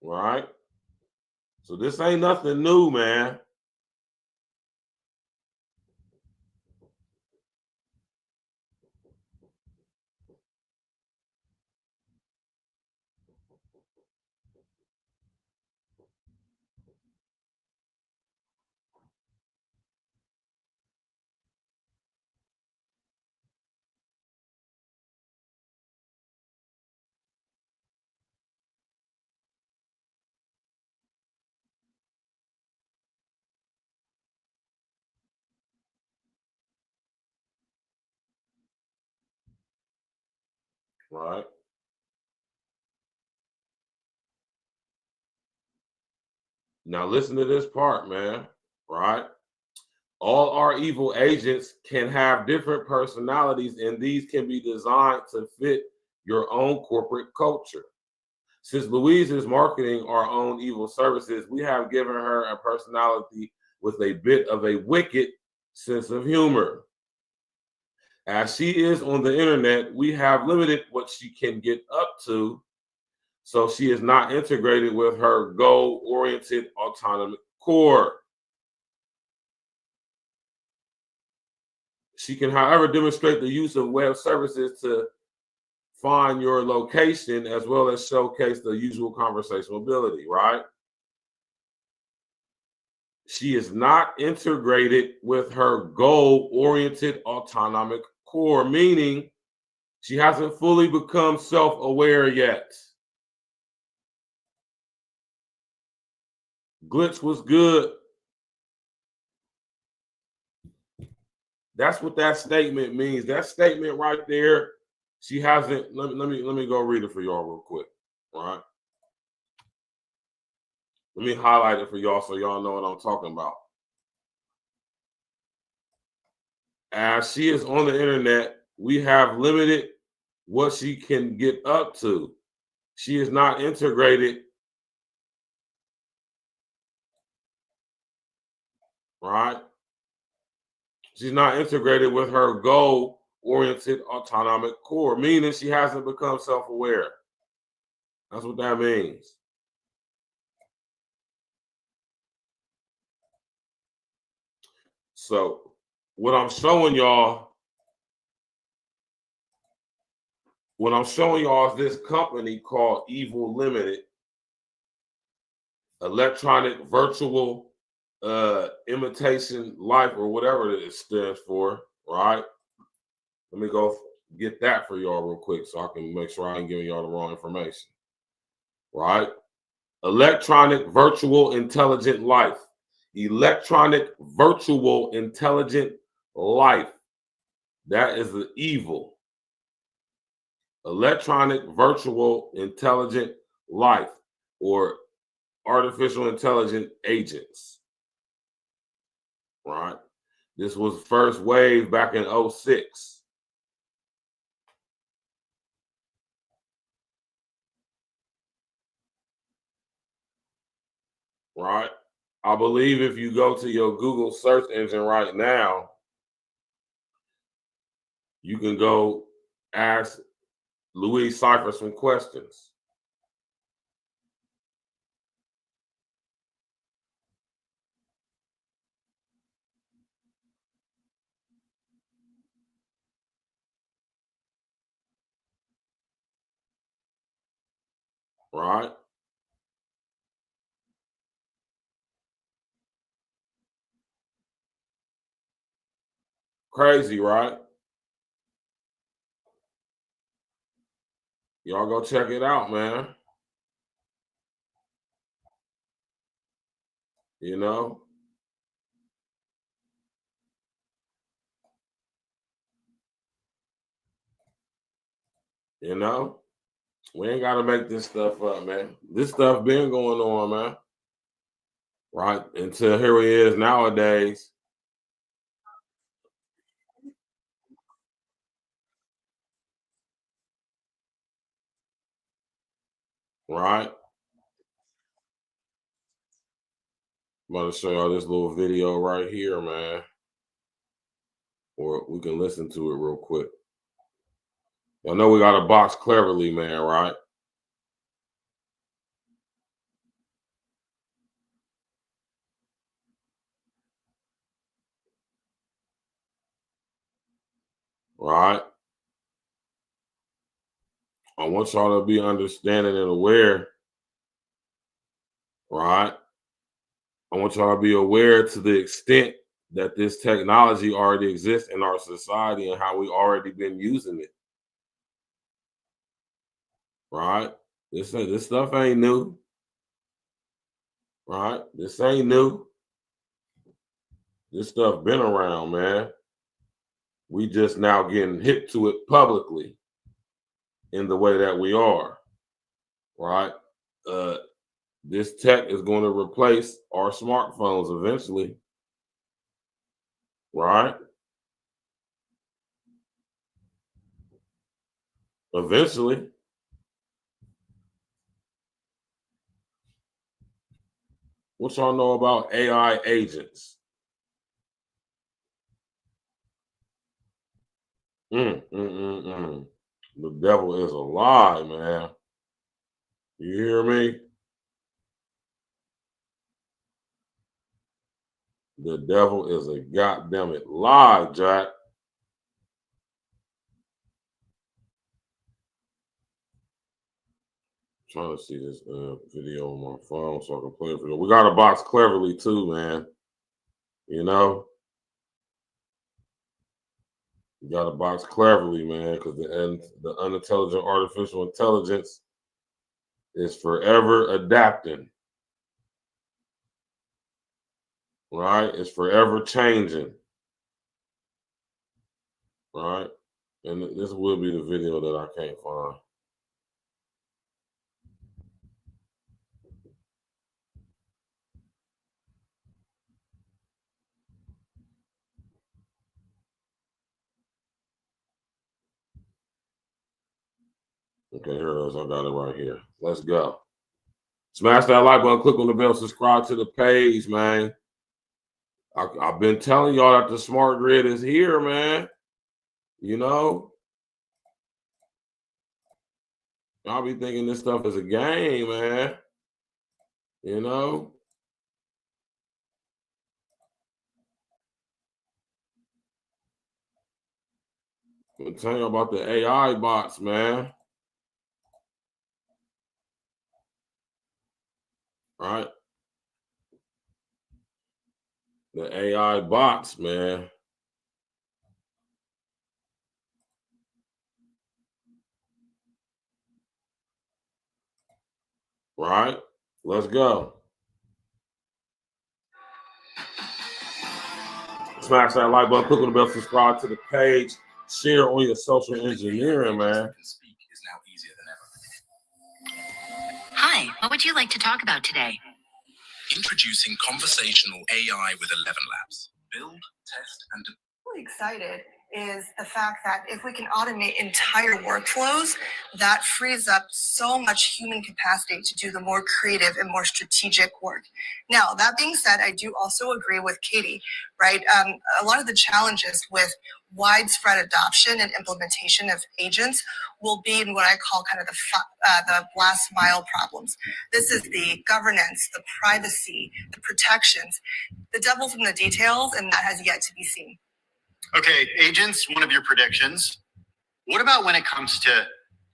Right? So this ain't nothing new, man. Right? Now listen to this part, man. Right? All our evil agents can have different personalities, and these can be designed to fit your own corporate culture. Since Louise is marketing our own evil services, we have given her a personality with a bit of a wicked sense of humor. As she is on the internet, we have limited what she can get up to, so she is not integrated with her goal-oriented autonomic core. She can, however, demonstrate the use of web services to find your location as well as showcase the usual conversational ability, right? She is not integrated with her goal-oriented autonomic core, meaning she hasn't fully become self-aware yet. Glitch was good. That's what that statement means. That statement right there, she hasn't. Let me go read it for y'all real quick. All right. Let me highlight it for y'all so y'all know what I'm talking about. As she is on the internet, we have limited what she can get up to. She is not integrated, right? She's not integrated with her goal-oriented autonomic core, meaning she hasn't become self-aware. That's what that means. So what I'm showing y'all is this company called Evil Limited, Electronic Virtual Imitation Life, or whatever it stands for, right? Let me go get that for y'all real quick so I can make sure I ain't giving y'all the wrong information, right? Electronic Virtual Intelligent Life. Electronic Virtual Intelligent Life. That is the evil. Electronic Virtual Intelligent Life, or artificial intelligent agents, right? This was first wave back in 2006. Right? I believe if you go to your Google search engine right now, you can go ask Louise Cypher some questions. Right? Crazy, right? Y'all go check it out, man. You know? You know? We ain't got to make this stuff up, man. This stuff been going on, man. Right? Until here he is nowadays. Right? I'm about to show y'all this little video right here, man. Or we can listen to it real quick. I know we got to box cleverly, man, right? Right? I want y'all to be understanding and aware, right? I want y'all to be aware to the extent that this technology already exists in our society and how we already been using it. Right? This stuff ain't new. Right? This ain't new. This stuff been around, man. We just now getting hip to it publicly in the way that we are. Right? This tech is going to replace our smartphones eventually. Right? Eventually. What y'all know about AI agents? The devil is a lie, man. You hear me? The devil is a goddamn it lie, Jack. Trying to see this video on my phone so I can play it for you. We got to box cleverly too, man. You know? You got to box cleverly, man, because the unintelligent artificial intelligence is forever adapting. right? It's forever changing, right? And this will be the video that I can't find. Okay, here it is. I got it right here. Let's go. Smash that like button, click on the bell, subscribe to the page, man. I've been telling y'all that the smart grid is here, man. You know? Y'all be thinking this stuff is a game, man. You know? I'm telling you about the AI bots, man. Right? The AI bots, man. Right? Let's go. Smash that like button, click on the bell, subscribe to the page, share on your social engineering, man. Hi, what would you like to talk about today? Introducing conversational AI with 11 Labs. Build, test, and Really excited is the fact that if we can automate entire workflows, that frees up so much human capacity to do the more creative and more strategic work. Now, that being said, I do also agree with Katie, right? A lot of the challenges with widespread adoption and implementation of agents will be in what I call kind of the last mile problems. This is the governance, the privacy, the protections. The devil's in the details, and that has yet to be seen. Okay, agents, one of your predictions. What about when it comes to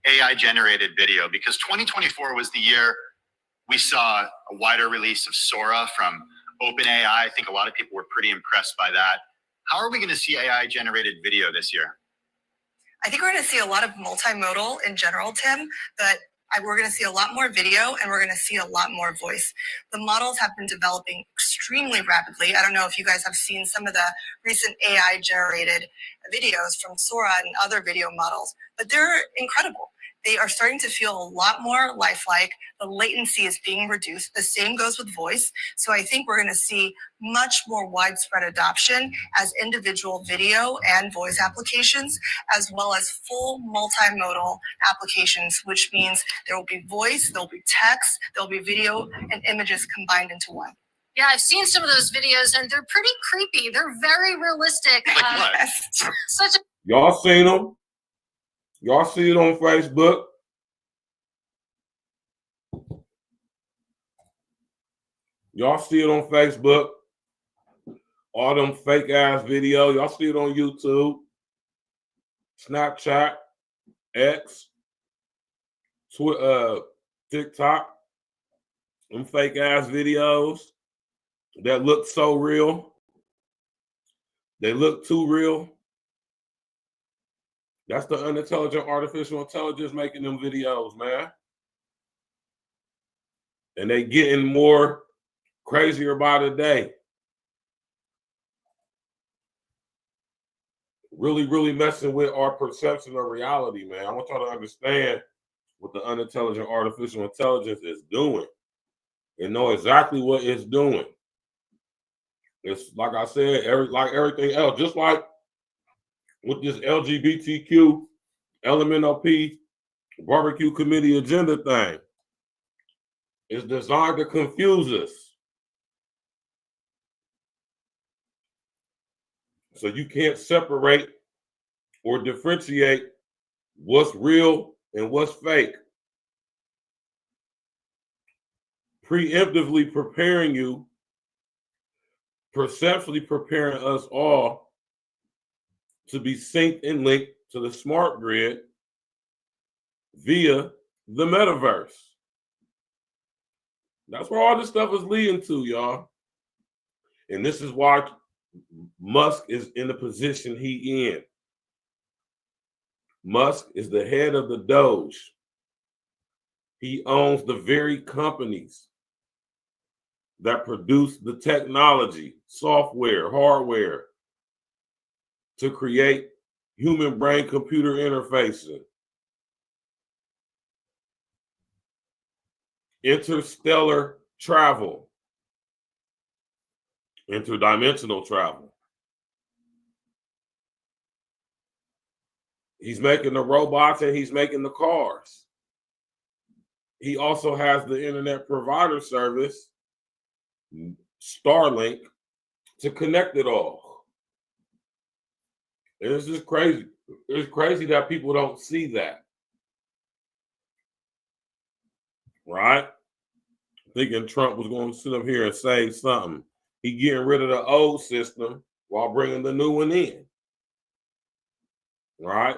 AI generated video? Because 2024 was the year we saw a wider release of Sora from OpenAI. I think a lot of people were pretty impressed by that. How are we going to see AI generated video this year? I think we're going to see a lot of multimodal in general, Tim, but we're going to see a lot more video and we're going to see a lot more voice. The models have been developing extremely rapidly. I don't know if you guys have seen some of the recent AI generated videos from Sora and other video models, but they're incredible. They are starting to feel a lot more lifelike. The latency is being reduced. The same goes with voice. So I think we're going to see much more widespread adoption as individual video and voice applications, as well as full multimodal applications, which means there will be voice, there'll be text, there'll be video and images combined into one. Yeah, I've seen some of those videos and they're pretty creepy. They're very realistic. Like what? Such a Y'all seen them? Y'all see it on Facebook? Y'all see it on Facebook? All them fake ass videos. Y'all see it on YouTube, Snapchat, X, Twitter, TikTok. Them fake ass videos that look so real. They look too real. That's the unintelligent artificial intelligence making them videos, man. And they getting more crazier by the day. Really, really messing with our perception of reality, man. I want y'all to understand what the unintelligent artificial intelligence is doing and know exactly what it's doing. It's like I said, like everything else, just like with this LGBTQ, LMNOP, barbecue committee agenda thing. It's designed to confuse us. So you can't separate or differentiate what's real and what's fake. Preemptively preparing you, perceptually preparing us all to be synced and linked to the smart grid via the metaverse. That's where all this stuff is leading to, y'all. And this is why Musk is in the position he in. Musk is the head of the Doge. He owns the very companies that produce the technology, software, hardware to create human brain computer interfacing, interstellar travel, interdimensional travel. He's making the robots and he's making the cars. He also has the internet provider service, Starlink, to connect it all. And it's just crazy. It's crazy that people don't see that. Right? Thinking Trump was going to sit up here and say something. He getting rid of the old system while bringing the new one in. Right?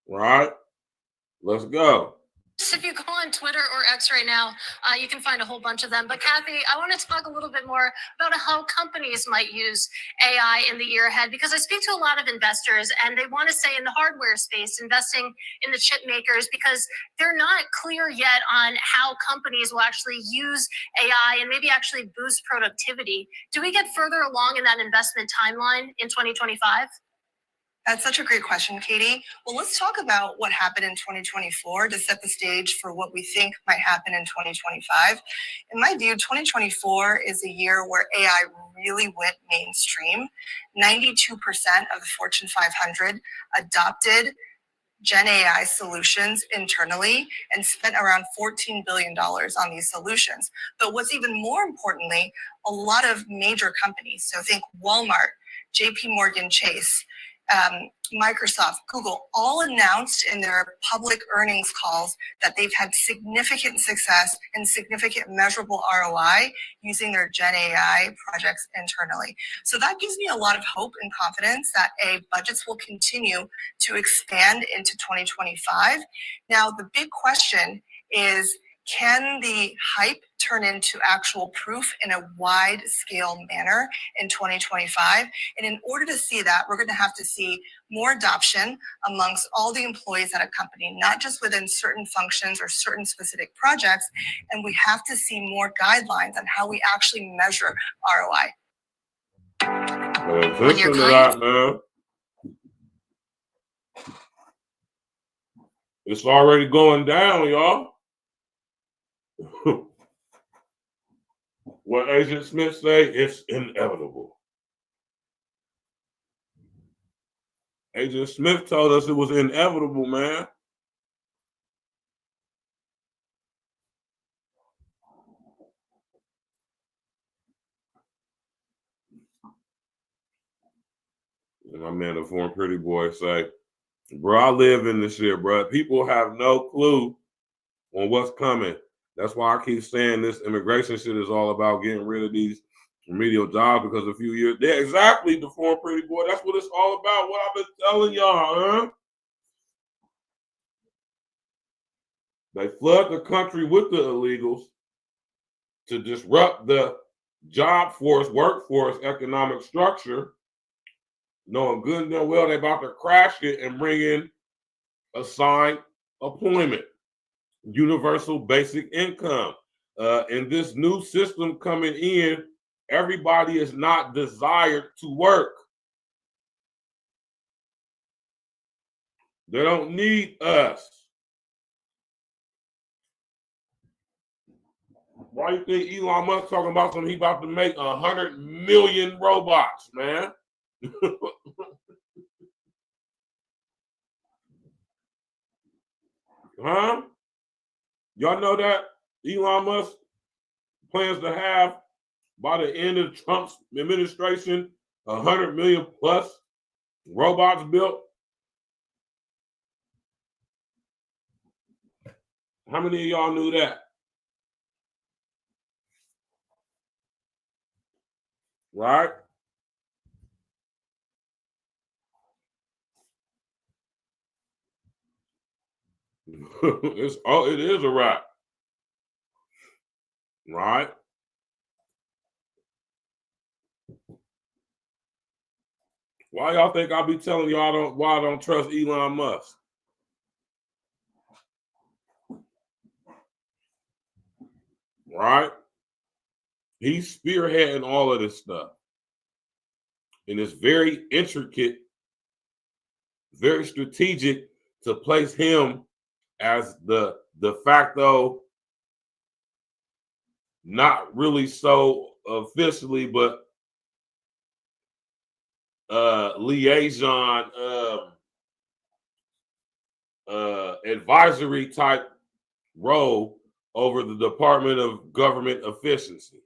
Right? Let's go. If you go on Twitter or X right now, you can find a whole bunch of them. But Kathy, I want to talk a little bit more about how companies might use AI in the year ahead, because I speak to a lot of investors and they want to say in the hardware space, investing in the chip makers, because they're not clear yet on how companies will actually use AI and maybe actually boost productivity. Do we get further along in that investment timeline in 2025? That's such a great question, Katie. Well, let's talk about what happened in 2024 to set the stage for what we think might happen in 2025. In my view, 2024 is a year where AI really went mainstream. 92% of the Fortune 500 adopted Gen AI solutions internally and spent around $14 billion on these solutions. But what's even more importantly, a lot of major companies, so think Walmart, JP Morgan Chase, Microsoft, Google, all announced in their public earnings calls that they've had significant success and significant measurable ROI using their Gen AI projects internally. So that gives me a lot of hope and confidence that budgets will continue to expand into 2025. Now, the big question is, can the hype turn into actual proof in a wide scale manner in 2025? And in order to see that, we're going to have to see more adoption amongst all the employees at a company, not just within certain functions or certain specific projects. And we have to see more guidelines on how we actually measure ROI. Listen to that, man. It's already going down, y'all. What Agent Smith say, it's inevitable. Agent Smith told us it was inevitable, man. And my man, the former pretty boy, say, bro, I live in this shit, bro. People have no clue on what's coming. That's why I keep saying this immigration shit is all about getting rid of these remedial jobs, because a few years, yeah, exactly, the former pretty boy. That's what it's all about. What I've been telling y'all, huh? They flood the country with the illegals to disrupt the job force, workforce, economic structure, knowing good and well they're about to crash it and bring in assigned employment, universal basic income. In this new system coming in, everybody is not desired to work. They don't need us. Why do you think Elon Musk talking about something? He about to make 100 million robots, man. Huh? Y'all know that Elon Musk plans to have, by the end of Trump's administration, 100 million plus robots built? How many of y'all knew that? Right? It is a wrap. Right? Why y'all think I'll be telling y'all why I don't trust Elon Musk? right? He's spearheading all of this stuff. And it's very intricate, very strategic to place him as the de facto, not really so officially, but liaison advisory type role over the Department of Government Efficiency.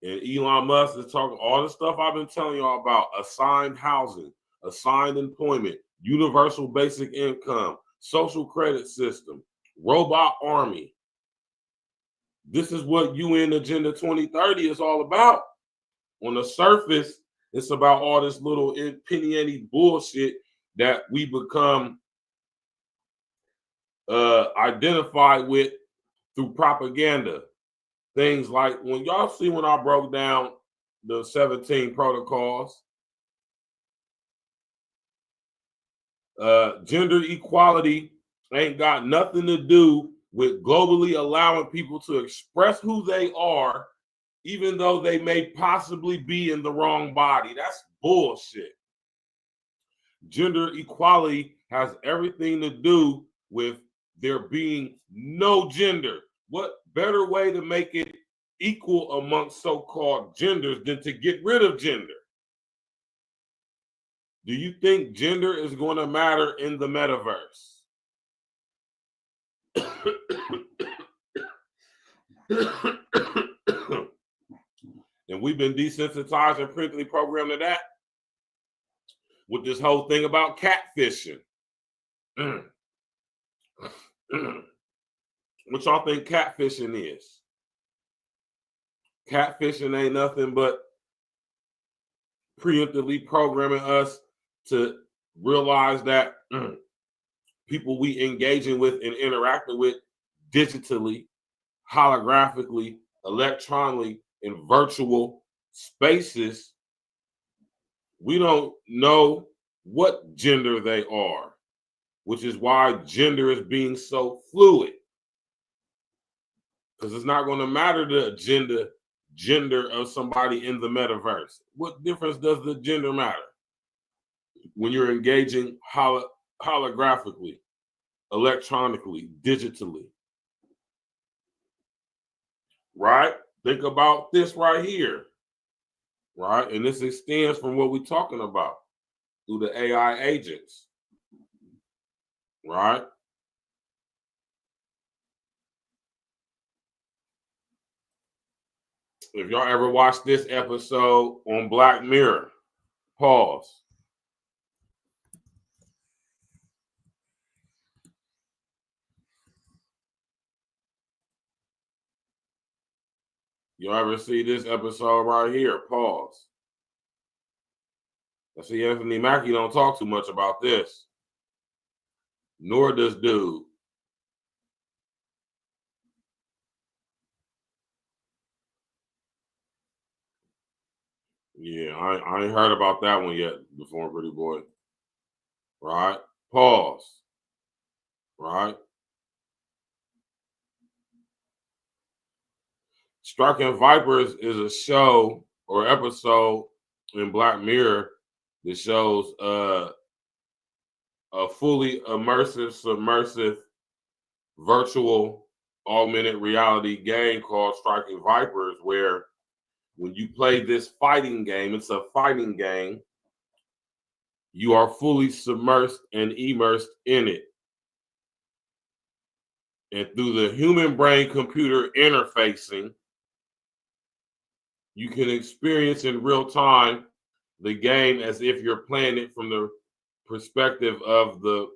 And Elon Musk is talking all the stuff I've been telling y'all about: assigned housing, assigned employment, universal basic income, social credit system, robot army. This is what UN Agenda 2030 is all about. On the surface, it's about all this little penny bullshit that we become identified with through propaganda. Things like when y'all see when I broke down the 17 protocols, gender equality ain't got nothing to do with globally allowing people to express who they are, even though they may possibly be in the wrong body. That's bullshit. Gender equality has everything to do with there being no gender. What better way to make it equal amongst so-called genders than to get rid of gender? Do you think gender is going to matter in the metaverse? And we've been desensitized and printly programmed to that with this whole thing about catfishing. What y'all think catfishing is? Catfishing ain't nothing but preemptively programming us to realize that people we engaging with and interacting with digitally, holographically, electronically, in virtual spaces, we don't know what gender they are, which is why gender is being so fluid. Because it's not going to matter the gender of somebody in the metaverse. What difference does the gender matter when you're engaging holographically, electronically, digitally? Right? Think about this right here. Right? And this extends from what we're talking about through the AI agents. Right? If y'all ever watched this episode on Black Mirror, pause. You ever see this episode right here? Pause. I see Anthony Mackie don't talk too much about this. Nor does dude. Yeah, I ain't heard about that one yet before, pretty boy. Right? Pause. Right? Striking Vipers is a show or episode in Black Mirror that shows a fully immersive, submersive, virtual, augmented reality game called Striking Vipers, where when you play this fighting game, it's a fighting game, you are fully submersed and immersed in it. And through the human brain computer interfacing, you can experience in real time the game as if you're playing it from the perspective of the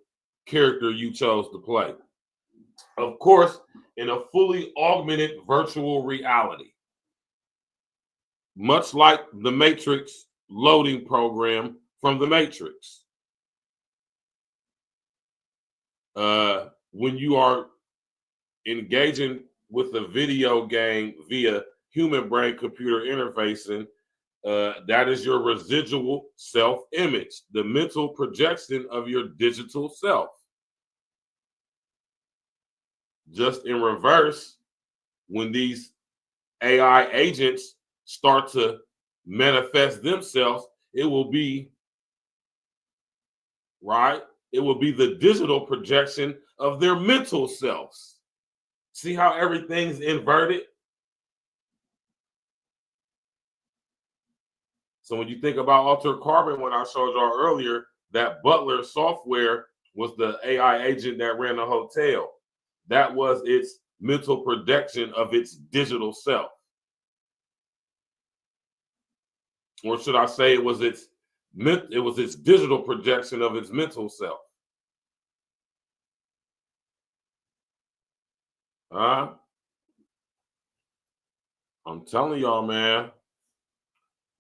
character you chose to play. Of course, in a fully augmented virtual reality. Much like the Matrix loading program from the Matrix. When you are engaging with a video game via human brain computer interfacing, that is your residual self-image, the mental projection of your digital self. just in reverse, when these AI agents start to manifest themselves, it will be, right? It will be the digital projection of their mental selves. See how everything's inverted? So when you think about Altered Carbon, when I showed y'all earlier, that Butler software was the AI agent that ran the hotel. That was its mental projection of its digital self. Or should I say it was its digital projection of its mental self. Huh? I'm telling y'all, man,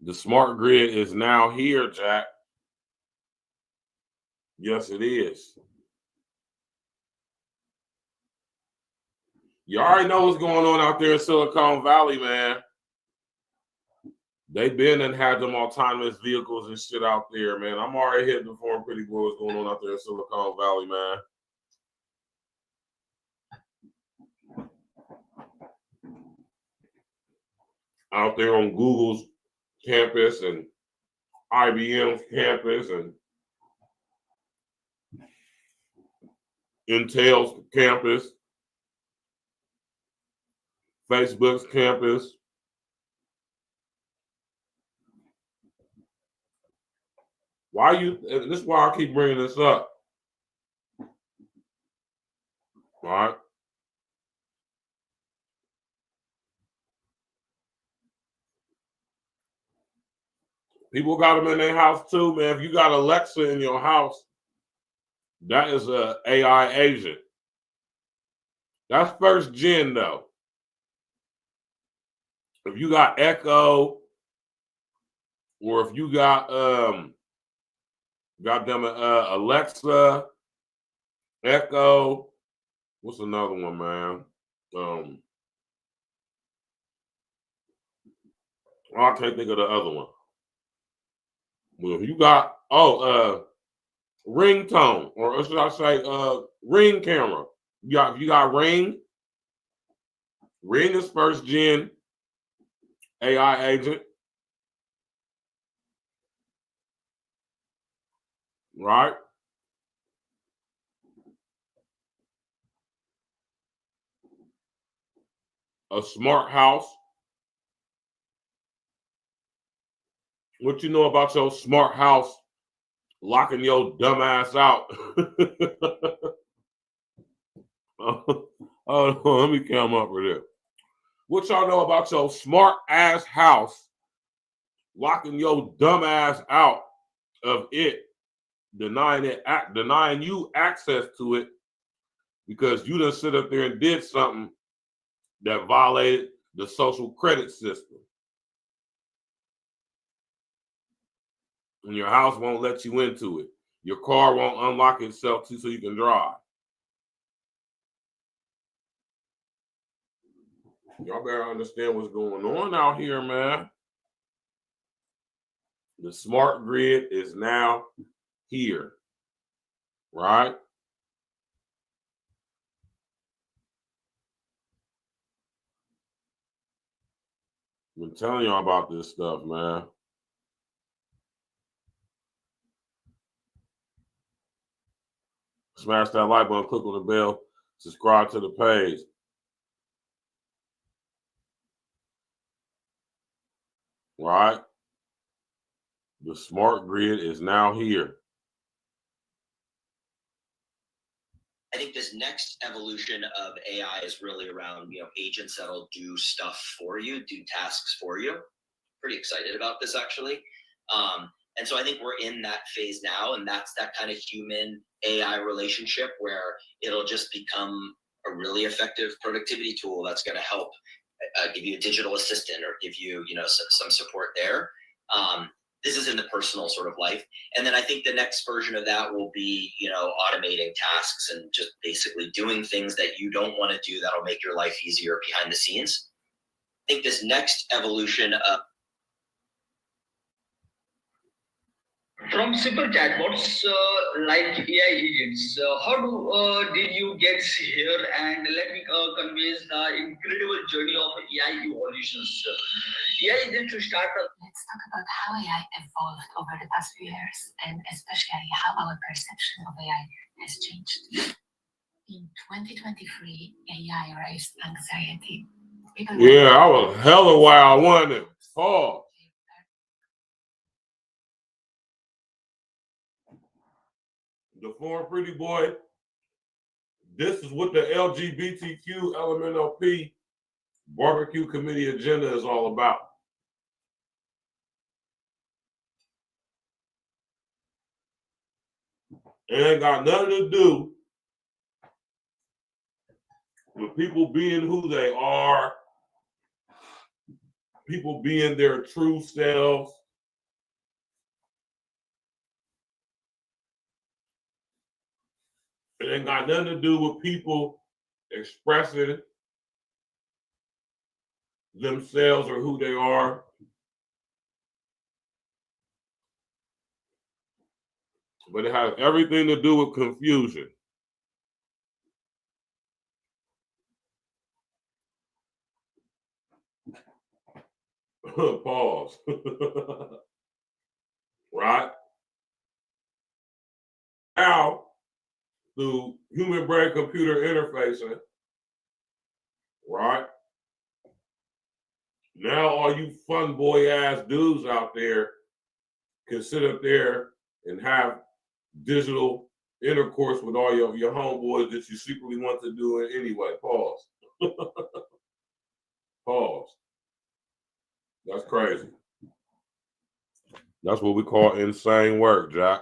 the smart grid is now here, Jack. Yes, it is. You already know what's going on out there in Silicon Valley, man. They've been and had them autonomous vehicles and shit out there, man. I'm already hitting the form pretty good what's going on out there in Silicon Valley, man. Out there on Google's campus and IBM's campus and Intel's campus, Facebook's campus. This is why I keep bringing this up. All right. People got them in their house too, man. If you got Alexa in your house, that is an AI agent. That's first gen though. If you got Echo, or if you got Alexa, Echo, what's another one, man? I can't think of the other one. Well, if you got ringtone, or should I say ring camera? You got Ring. Ring is first gen AI agent. Right? A smart house. What you know about your smart house locking your dumb ass out? Let me come up with it. What y'all know about your smart ass house locking your dumb ass out of it, denying you access to it because you done sit up there and did something that violated the social credit system. And your house won't let you into it. Your car won't unlock itself so you can drive. Y'all better understand what's going on out here, man. The smart grid is now here, right? I've been telling y'all about this stuff, man. Smash that like button, click on the bell, subscribe to the page. Right? The smart grid is now here. I think this next evolution of AI is really around, agents that'll do stuff for you, do tasks for you. Pretty excited about this, actually. And so I think we're in that phase now, and that's that kind of human AI relationship where it'll just become a really effective productivity tool that's going to help give you a digital assistant or give you, some support there. This is in the personal sort of life. And then I think the next version of that will be, automating tasks and just basically doing things that you don't want to do that'll make your life easier behind the scenes. I think this next evolution of From super chatbots like AI agents, did you get here? And let me convey the incredible journey of AI evolutions. AI agents to start. Let's talk about how AI evolved over the past few years, and especially how our perception of AI has changed. In 2023, AI raised anxiety. Yeah, I was hella wild, wasn't it? Oh. The former pretty boy, this is what the LGBTQ LMNOP barbecue committee agenda is all about. It ain't got nothing to do with people being who they are, people being their true selves. It ain't got nothing to do with people expressing themselves or who they are. But it has everything to do with confusion. Pause. Right? Now, through human brain computer interfacing, right? Now all you fun boy ass dudes out there can sit up there and have digital intercourse with all your homeboys that you secretly want to do it anyway. Pause. Pause. That's crazy. That's what we call insane work, Jack.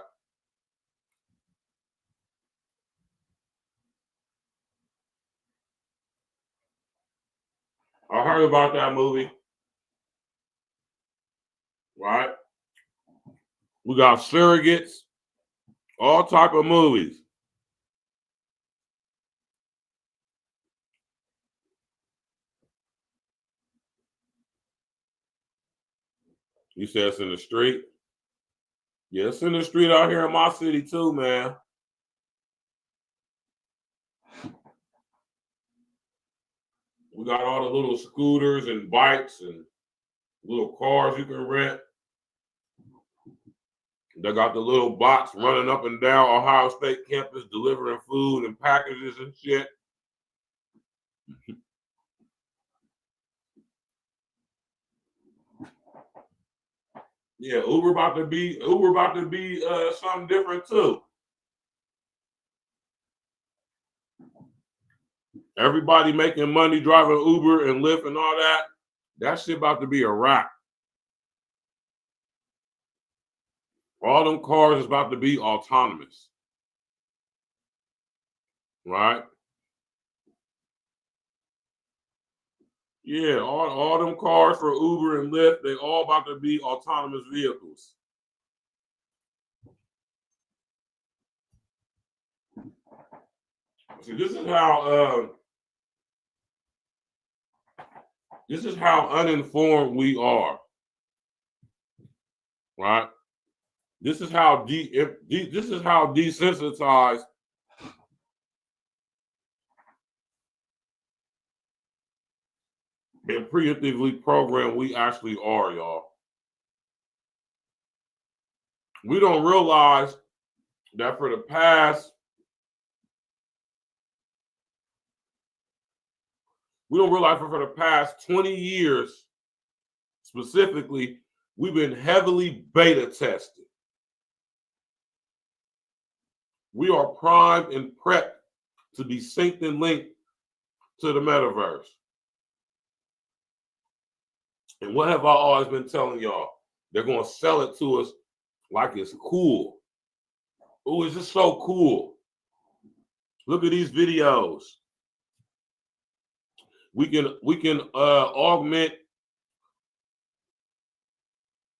I heard about that movie. Right? We got surrogates, all type of movies. You said it's in the street? Yeah, it's in the street out here in my city too, man. We got all the little scooters and bikes and little cars you can rent. They got the little bots running up and down Ohio State campus delivering food and packages and shit. Yeah, Uber about to be something different too. Everybody making money driving Uber and Lyft and all that. That shit about to be a wrap. All them cars is about to be autonomous. Right? Yeah, all them cars for Uber and Lyft, they all about to be autonomous vehicles. See, this is how uninformed we are. Right? This is how desensitized and preemptively programmed we actually are, y'all. We don't realize that for the past 20 years, specifically, we've been heavily beta tested. We are primed and prepped to be synced and linked to the metaverse. And what have I always been telling y'all? They're going to sell it to us like it's cool. Oh, it's just so cool. Look at these videos. We can augment.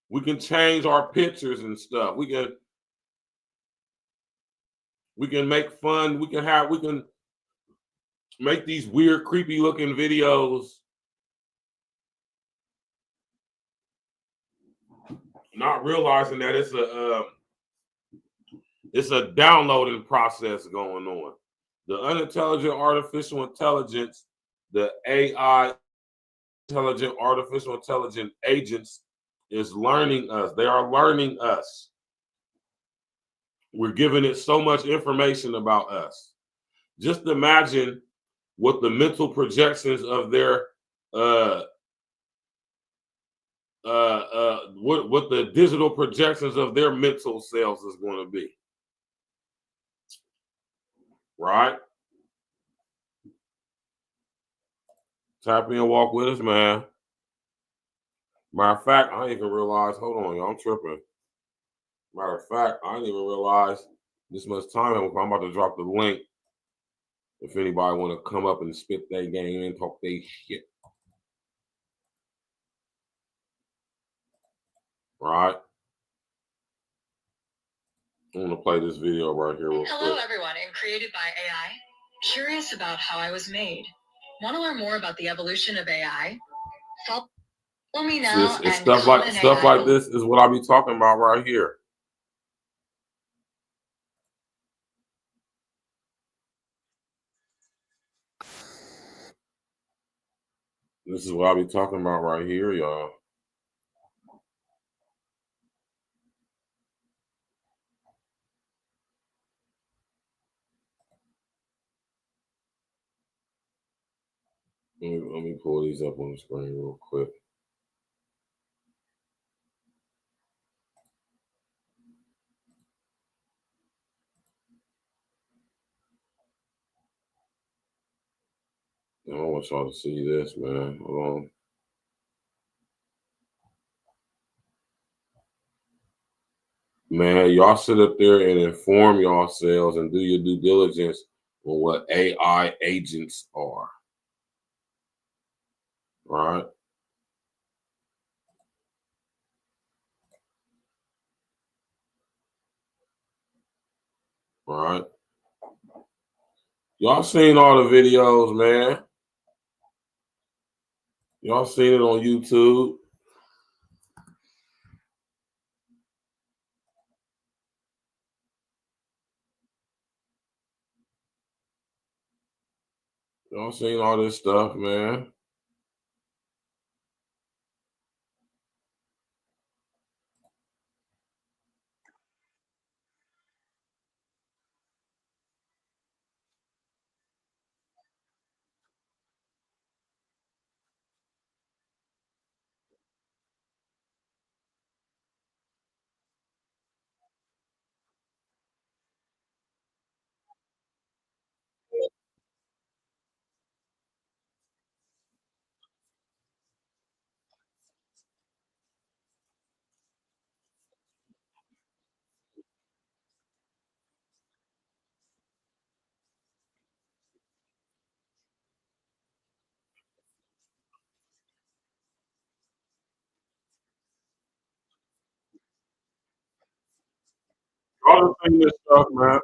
We can change our pictures and stuff. We can make fun. We can make these weird, creepy looking videos. Not realizing that it's It's a downloading process going on. The unintelligent artificial intelligence, the AI, intelligent artificial intelligent agents is learning us. They are learning us. We're giving it so much information about us. Just imagine what the mental projections of their what the digital projections of their mental selves is going to be. Right? Tap in, walk with us, man. Matter of fact, I didn't even realize, hold on, y'all, I'm tripping. Matter of fact, I didn't even realize this much time. I'm about to drop the link. If anybody want to come up and spit their game and talk their shit. Right? I'm going to play this video right here real quick. Hello, everyone, and created by AI. Curious about how I was made? Want to learn more about the evolution of AI? Follow me now. It's stuff like this is what I be talking about right here. This is what I be talking about right here, y'all. Let me pull these up on the screen real quick. I want y'all to see this, man. Hold on. Man, y'all sit up there and inform yourselves and do your due diligence on what AI agents are. Right? Right? Y'all seen all the videos, man. Y'all seen it on YouTube. Y'all seen all this stuff, man. Y'all seen this stuff, man.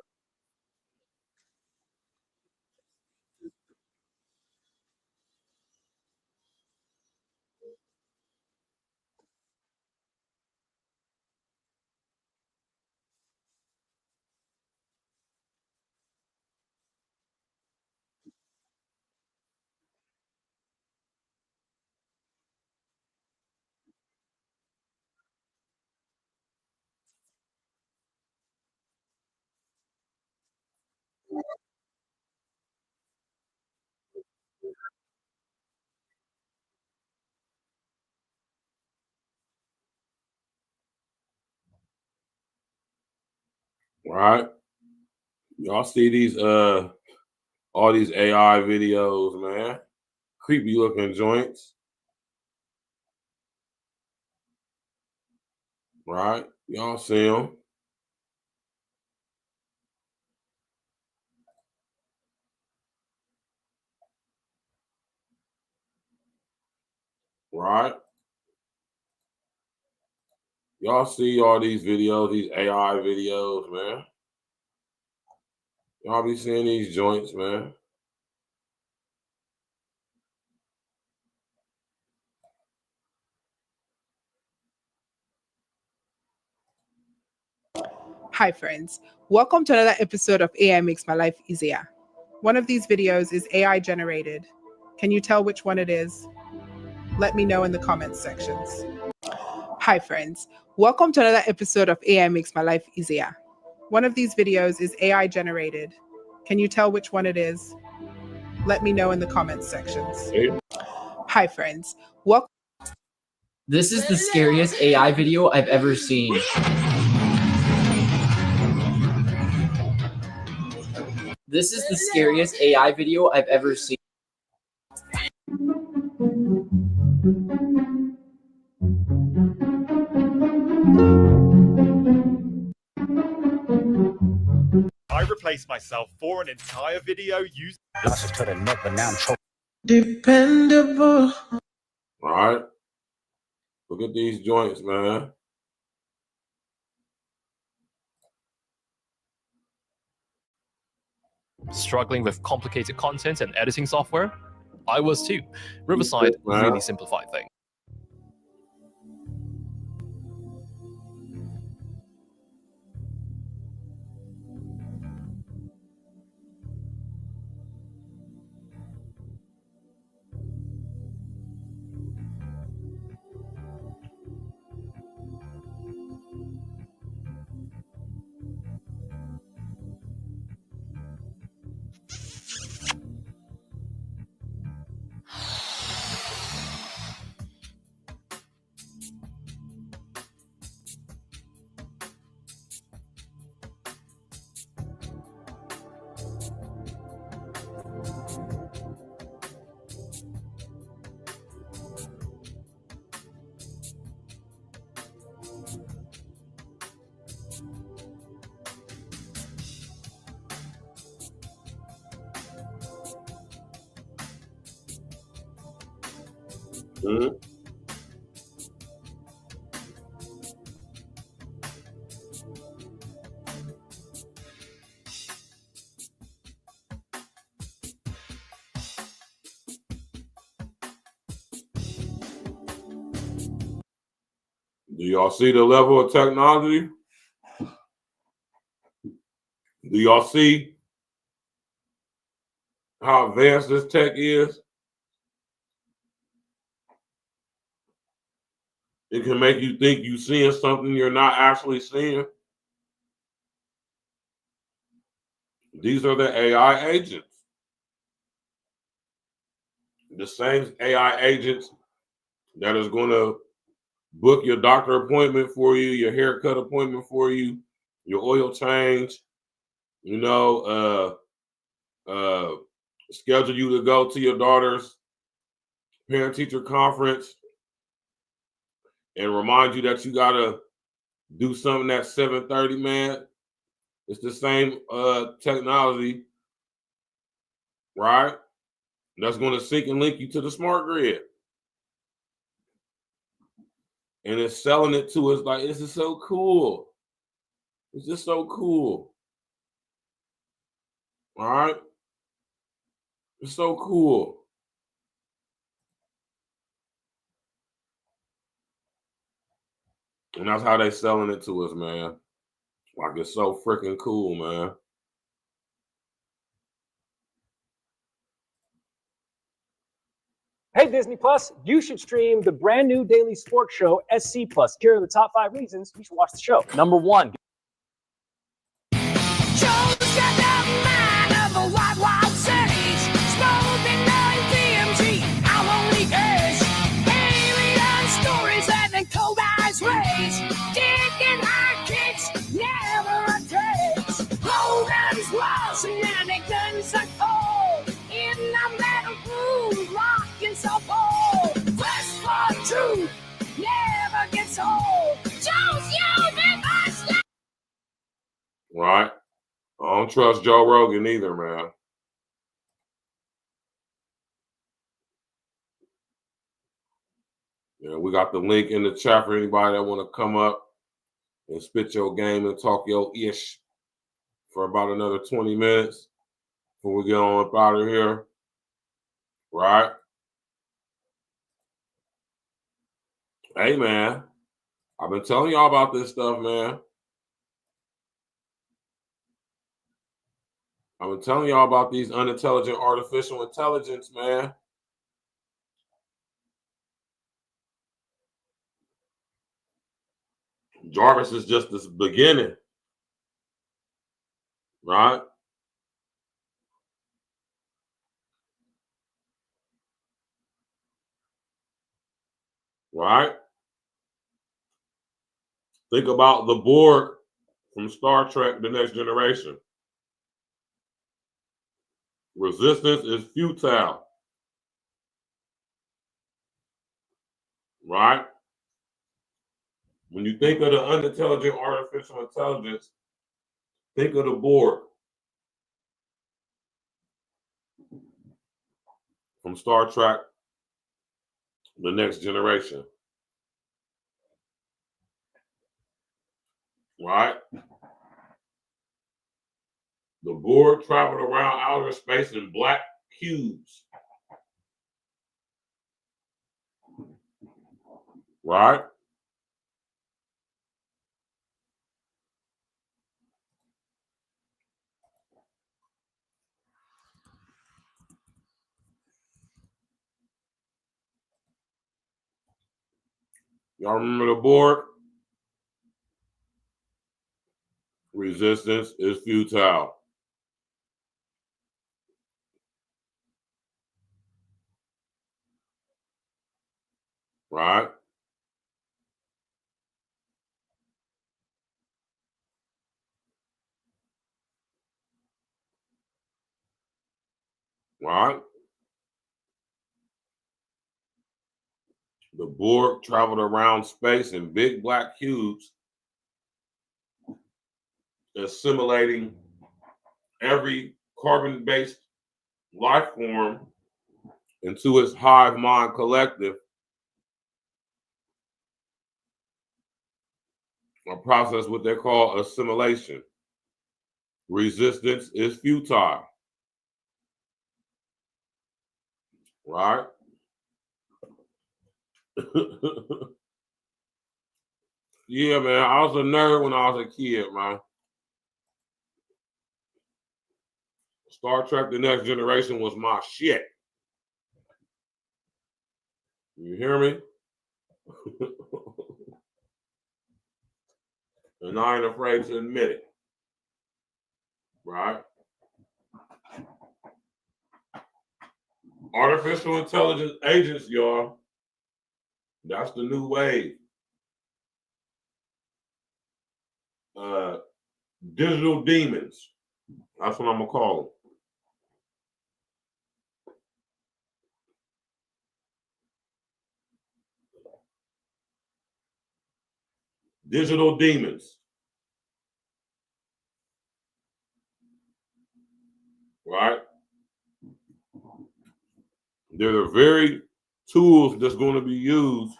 Right? Y'all see these all these AI videos, man. Creepy looking joints. Right? Y'all see them. Right? Y'all see all these videos, these AI videos, man. Y'all be seeing these joints, man. Hi friends, welcome to another episode of AI Makes My Life Easier. One of these videos is AI generated. Can you tell which one it is? Let me know in the comments sections. Hi friends, welcome to another episode of AI Makes My Life Easier. One of these videos is AI generated. Can you tell which one it is? Let me know in the comments sections. Hi friends, welcome. This is the scariest AI video I've ever seen. This is the scariest AI video I've ever seen. I replaced myself for an entire video using to the neck, but now I'm Dependable. All right. Look at these joints, man. Struggling with complicated content and editing software? I was too. Riverside really simplified things. Mm-hmm. Do y'all see the level of technology? Do y'all see how advanced this tech is? It can make you think you're seeing something you're not actually seeing. These are the AI agents. The same AI agents that is going to book your doctor appointment for you, your haircut appointment for you, your oil change, schedule you to go to your daughter's parent-teacher conference and remind you that you got to do something at 7:30, man. It's the same technology, right? That's going to sync and link you to the smart grid. And it's selling it to us like, this is so cool. It's just so cool. All right? It's so cool. And that's how they selling it to us, man. Like, it's so freaking cool, man. Hey, Disney Plus, you should stream the brand new daily sports show, SC Plus. Here are the top 5 reasons you should watch the show. Number 1. Right? I don't trust Joe Rogan either, man. Yeah, we got the link in the chat for anybody that want to come up and spit your game and talk your ish for about another 20 minutes before we get on up out of here. Right? Hey, man. I've been telling y'all about this stuff, man. I've been telling y'all about these unintelligent artificial intelligence, man. Jarvis is just the beginning, right? Right? Think about the Borg from Star Trek: The Next Generation. Resistance is futile. Right? When you think of the unintelligent artificial intelligence, think of the Borg from Star Trek: The Next Generation. Right? The Borg traveled around outer space in black cubes. Right? Y'all remember the Borg? Resistance is futile. Right? Right? The Borg traveled around space in big black cubes, assimilating every carbon-based life form into its hive mind collective, a process what they call assimilation. Resistance is futile. Right? Yeah, man. I was a nerd when I was a kid, man. Star Trek: The Next Generation was my shit. You hear me? And I ain't afraid to admit it. Right? Artificial intelligence agents, y'all. That's the new wave. Digital demons. That's what I'm gonna call them. Digital demons. Right? They're the very tools that's going to be used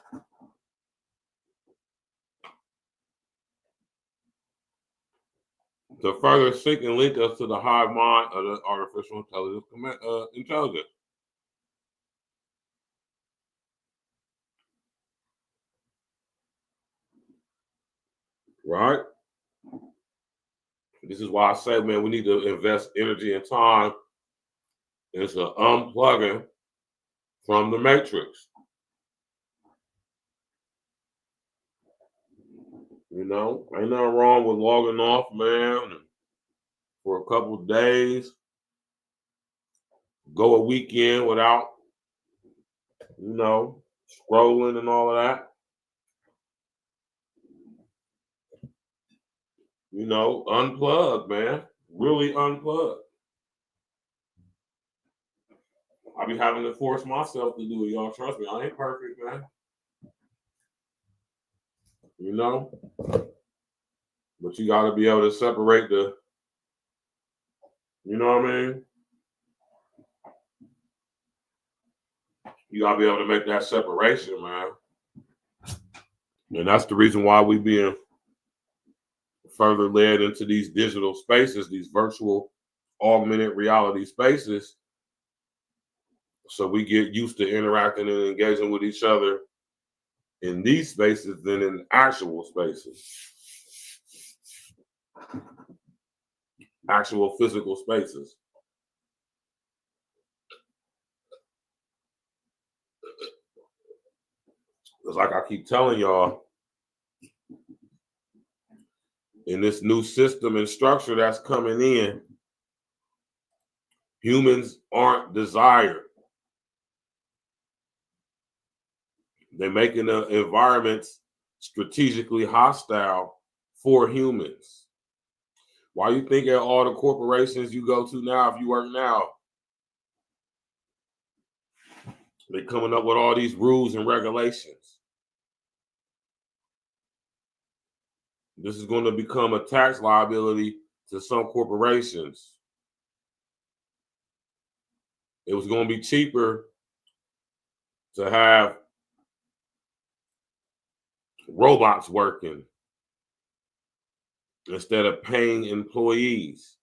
to further sync and link us to the hive mind of the artificial intelligence. Right? This is why I say, man, we need to invest energy and time into unplugging from the matrix. You know, ain't nothing wrong with logging off, man, for a couple of days. Go a weekend without, you know, scrolling and all of that. You know, unplug, man. Really unplug. I be having to force myself to do it, y'all. Trust me, I ain't perfect, man. You know? But you got to be able to separate the, you know what I mean? You got to be able to make that separation, man. And that's the reason why we being further led into these digital spaces, these virtual augmented reality spaces. So we get used to interacting and engaging with each other in these spaces than in actual spaces. actual physical spaces. It's like I keep telling y'all, in this new system and structure that's coming in, humans aren't desired. They're making the environments strategically hostile for humans. Why you think at all the corporations you go to now, if you work now, they're coming up with all these rules and regulations. This is going to become a tax liability to some corporations. It was going to be cheaper to have robots working instead of paying employees.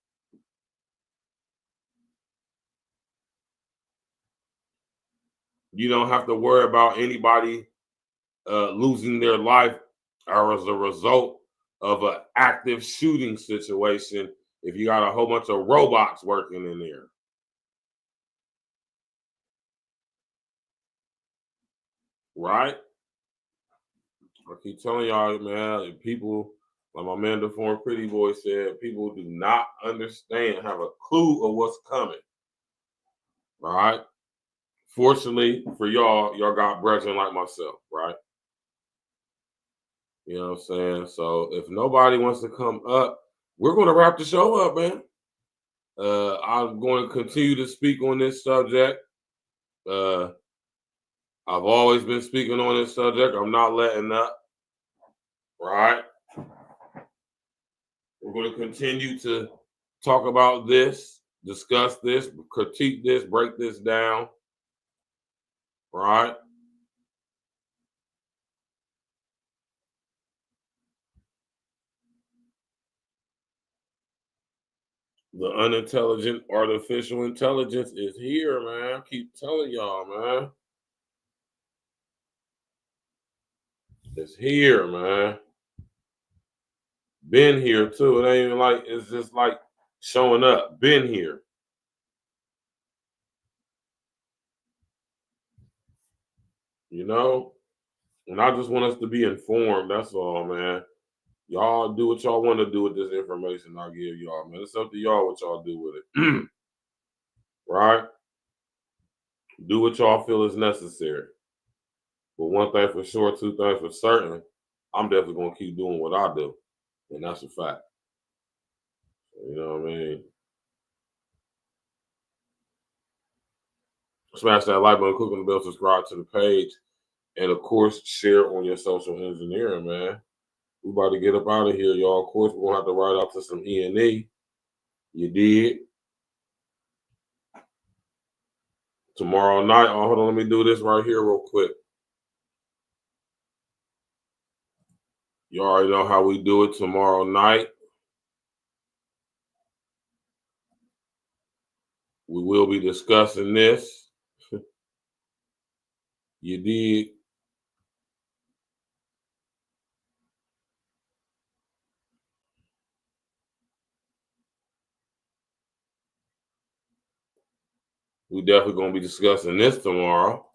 You don't have to worry about anybody losing their life or as a result of an active shooting situation if you got a whole bunch of robots working in there. Right? I keep telling y'all, man, people, like my man, the former Pretty Boy said, people do not understand, have a clue of what's coming. All right? Fortunately for y'all, y'all got brethren like myself, right? You know what I'm saying? So if nobody wants to come up, we're going to wrap the show up, man. I'm going to continue to speak on this subject. I've always been speaking on this subject. I'm not letting up. Right? We're going to continue to talk about this, discuss this, critique this, break this down. Right? The unintelligent artificial intelligence is here, man. I keep telling y'all, man. It's here, man. Been here too. It ain't even like it's just like showing up. Been here. You know? And I just want us to be informed. That's all, man. Y'all do what y'all want to do with this information I give y'all, man. It's up to y'all what y'all do with it. Right? Do what y'all feel is necessary. But one thing for sure, two things for certain, I'm definitely going to keep doing what I do. And that's a fact. You know what I mean? Smash that like button, click on the bell, subscribe to the page. And of course, share on your social engineering, man. We about to get up out of here, y'all. Of course, we're going to have to ride out to some E&E. You did. Tomorrow night, oh, hold on, let me do this right here real quick. You already know how we do it tomorrow night. We will be discussing this. You did. We definitely going to be discussing this tomorrow.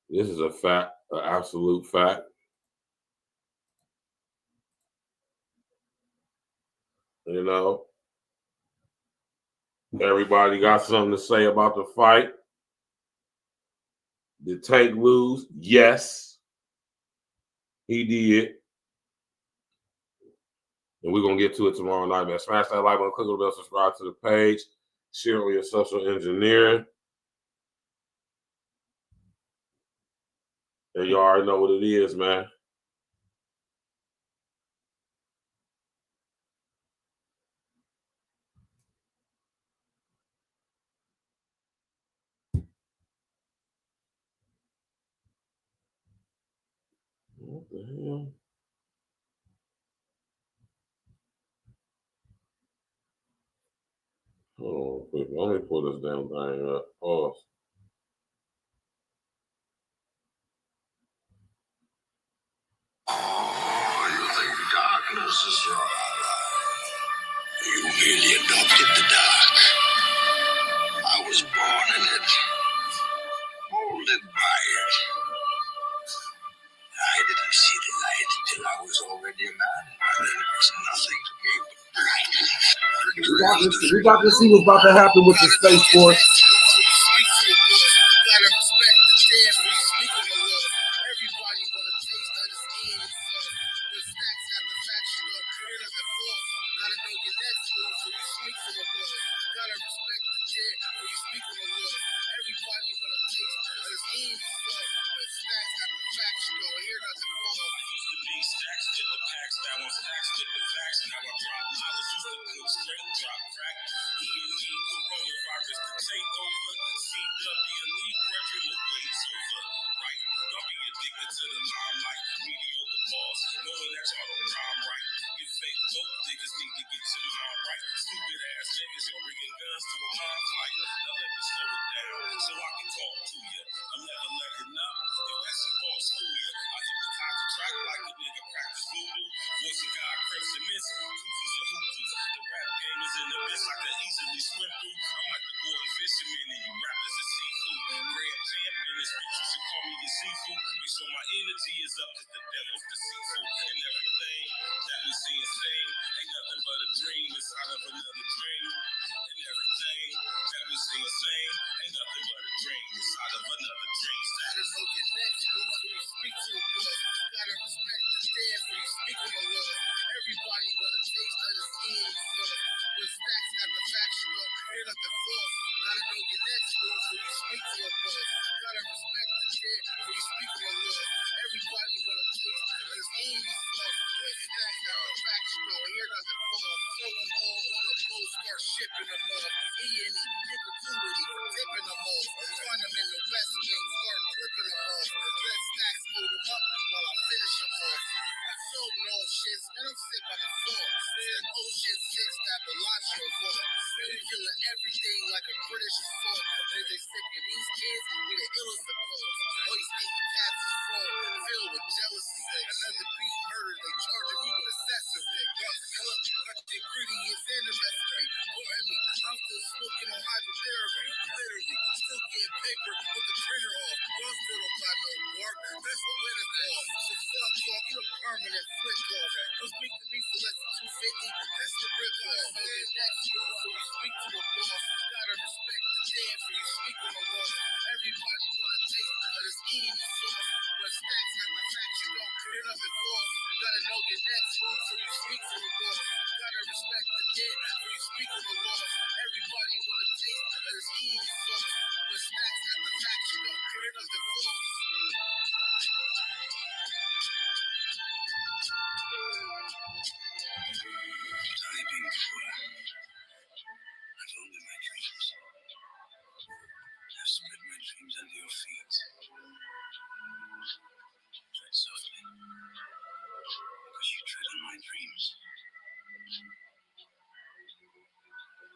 This is a fact, an absolute fact. You know, everybody got something to say about the fight. Did Tank lose? Yes, he did. And we're going to get to it tomorrow night, man. Smash that like button, click on the bell, subscribe to the page, share on your social engineering. And you already know what it is, man. What the hell? Hold on, quick. Let me pull this damn thing up. Pause. Oh, you think darkness is your ally? You really end up got to see what's about to happen with the Space Force.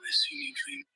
I assume you dream.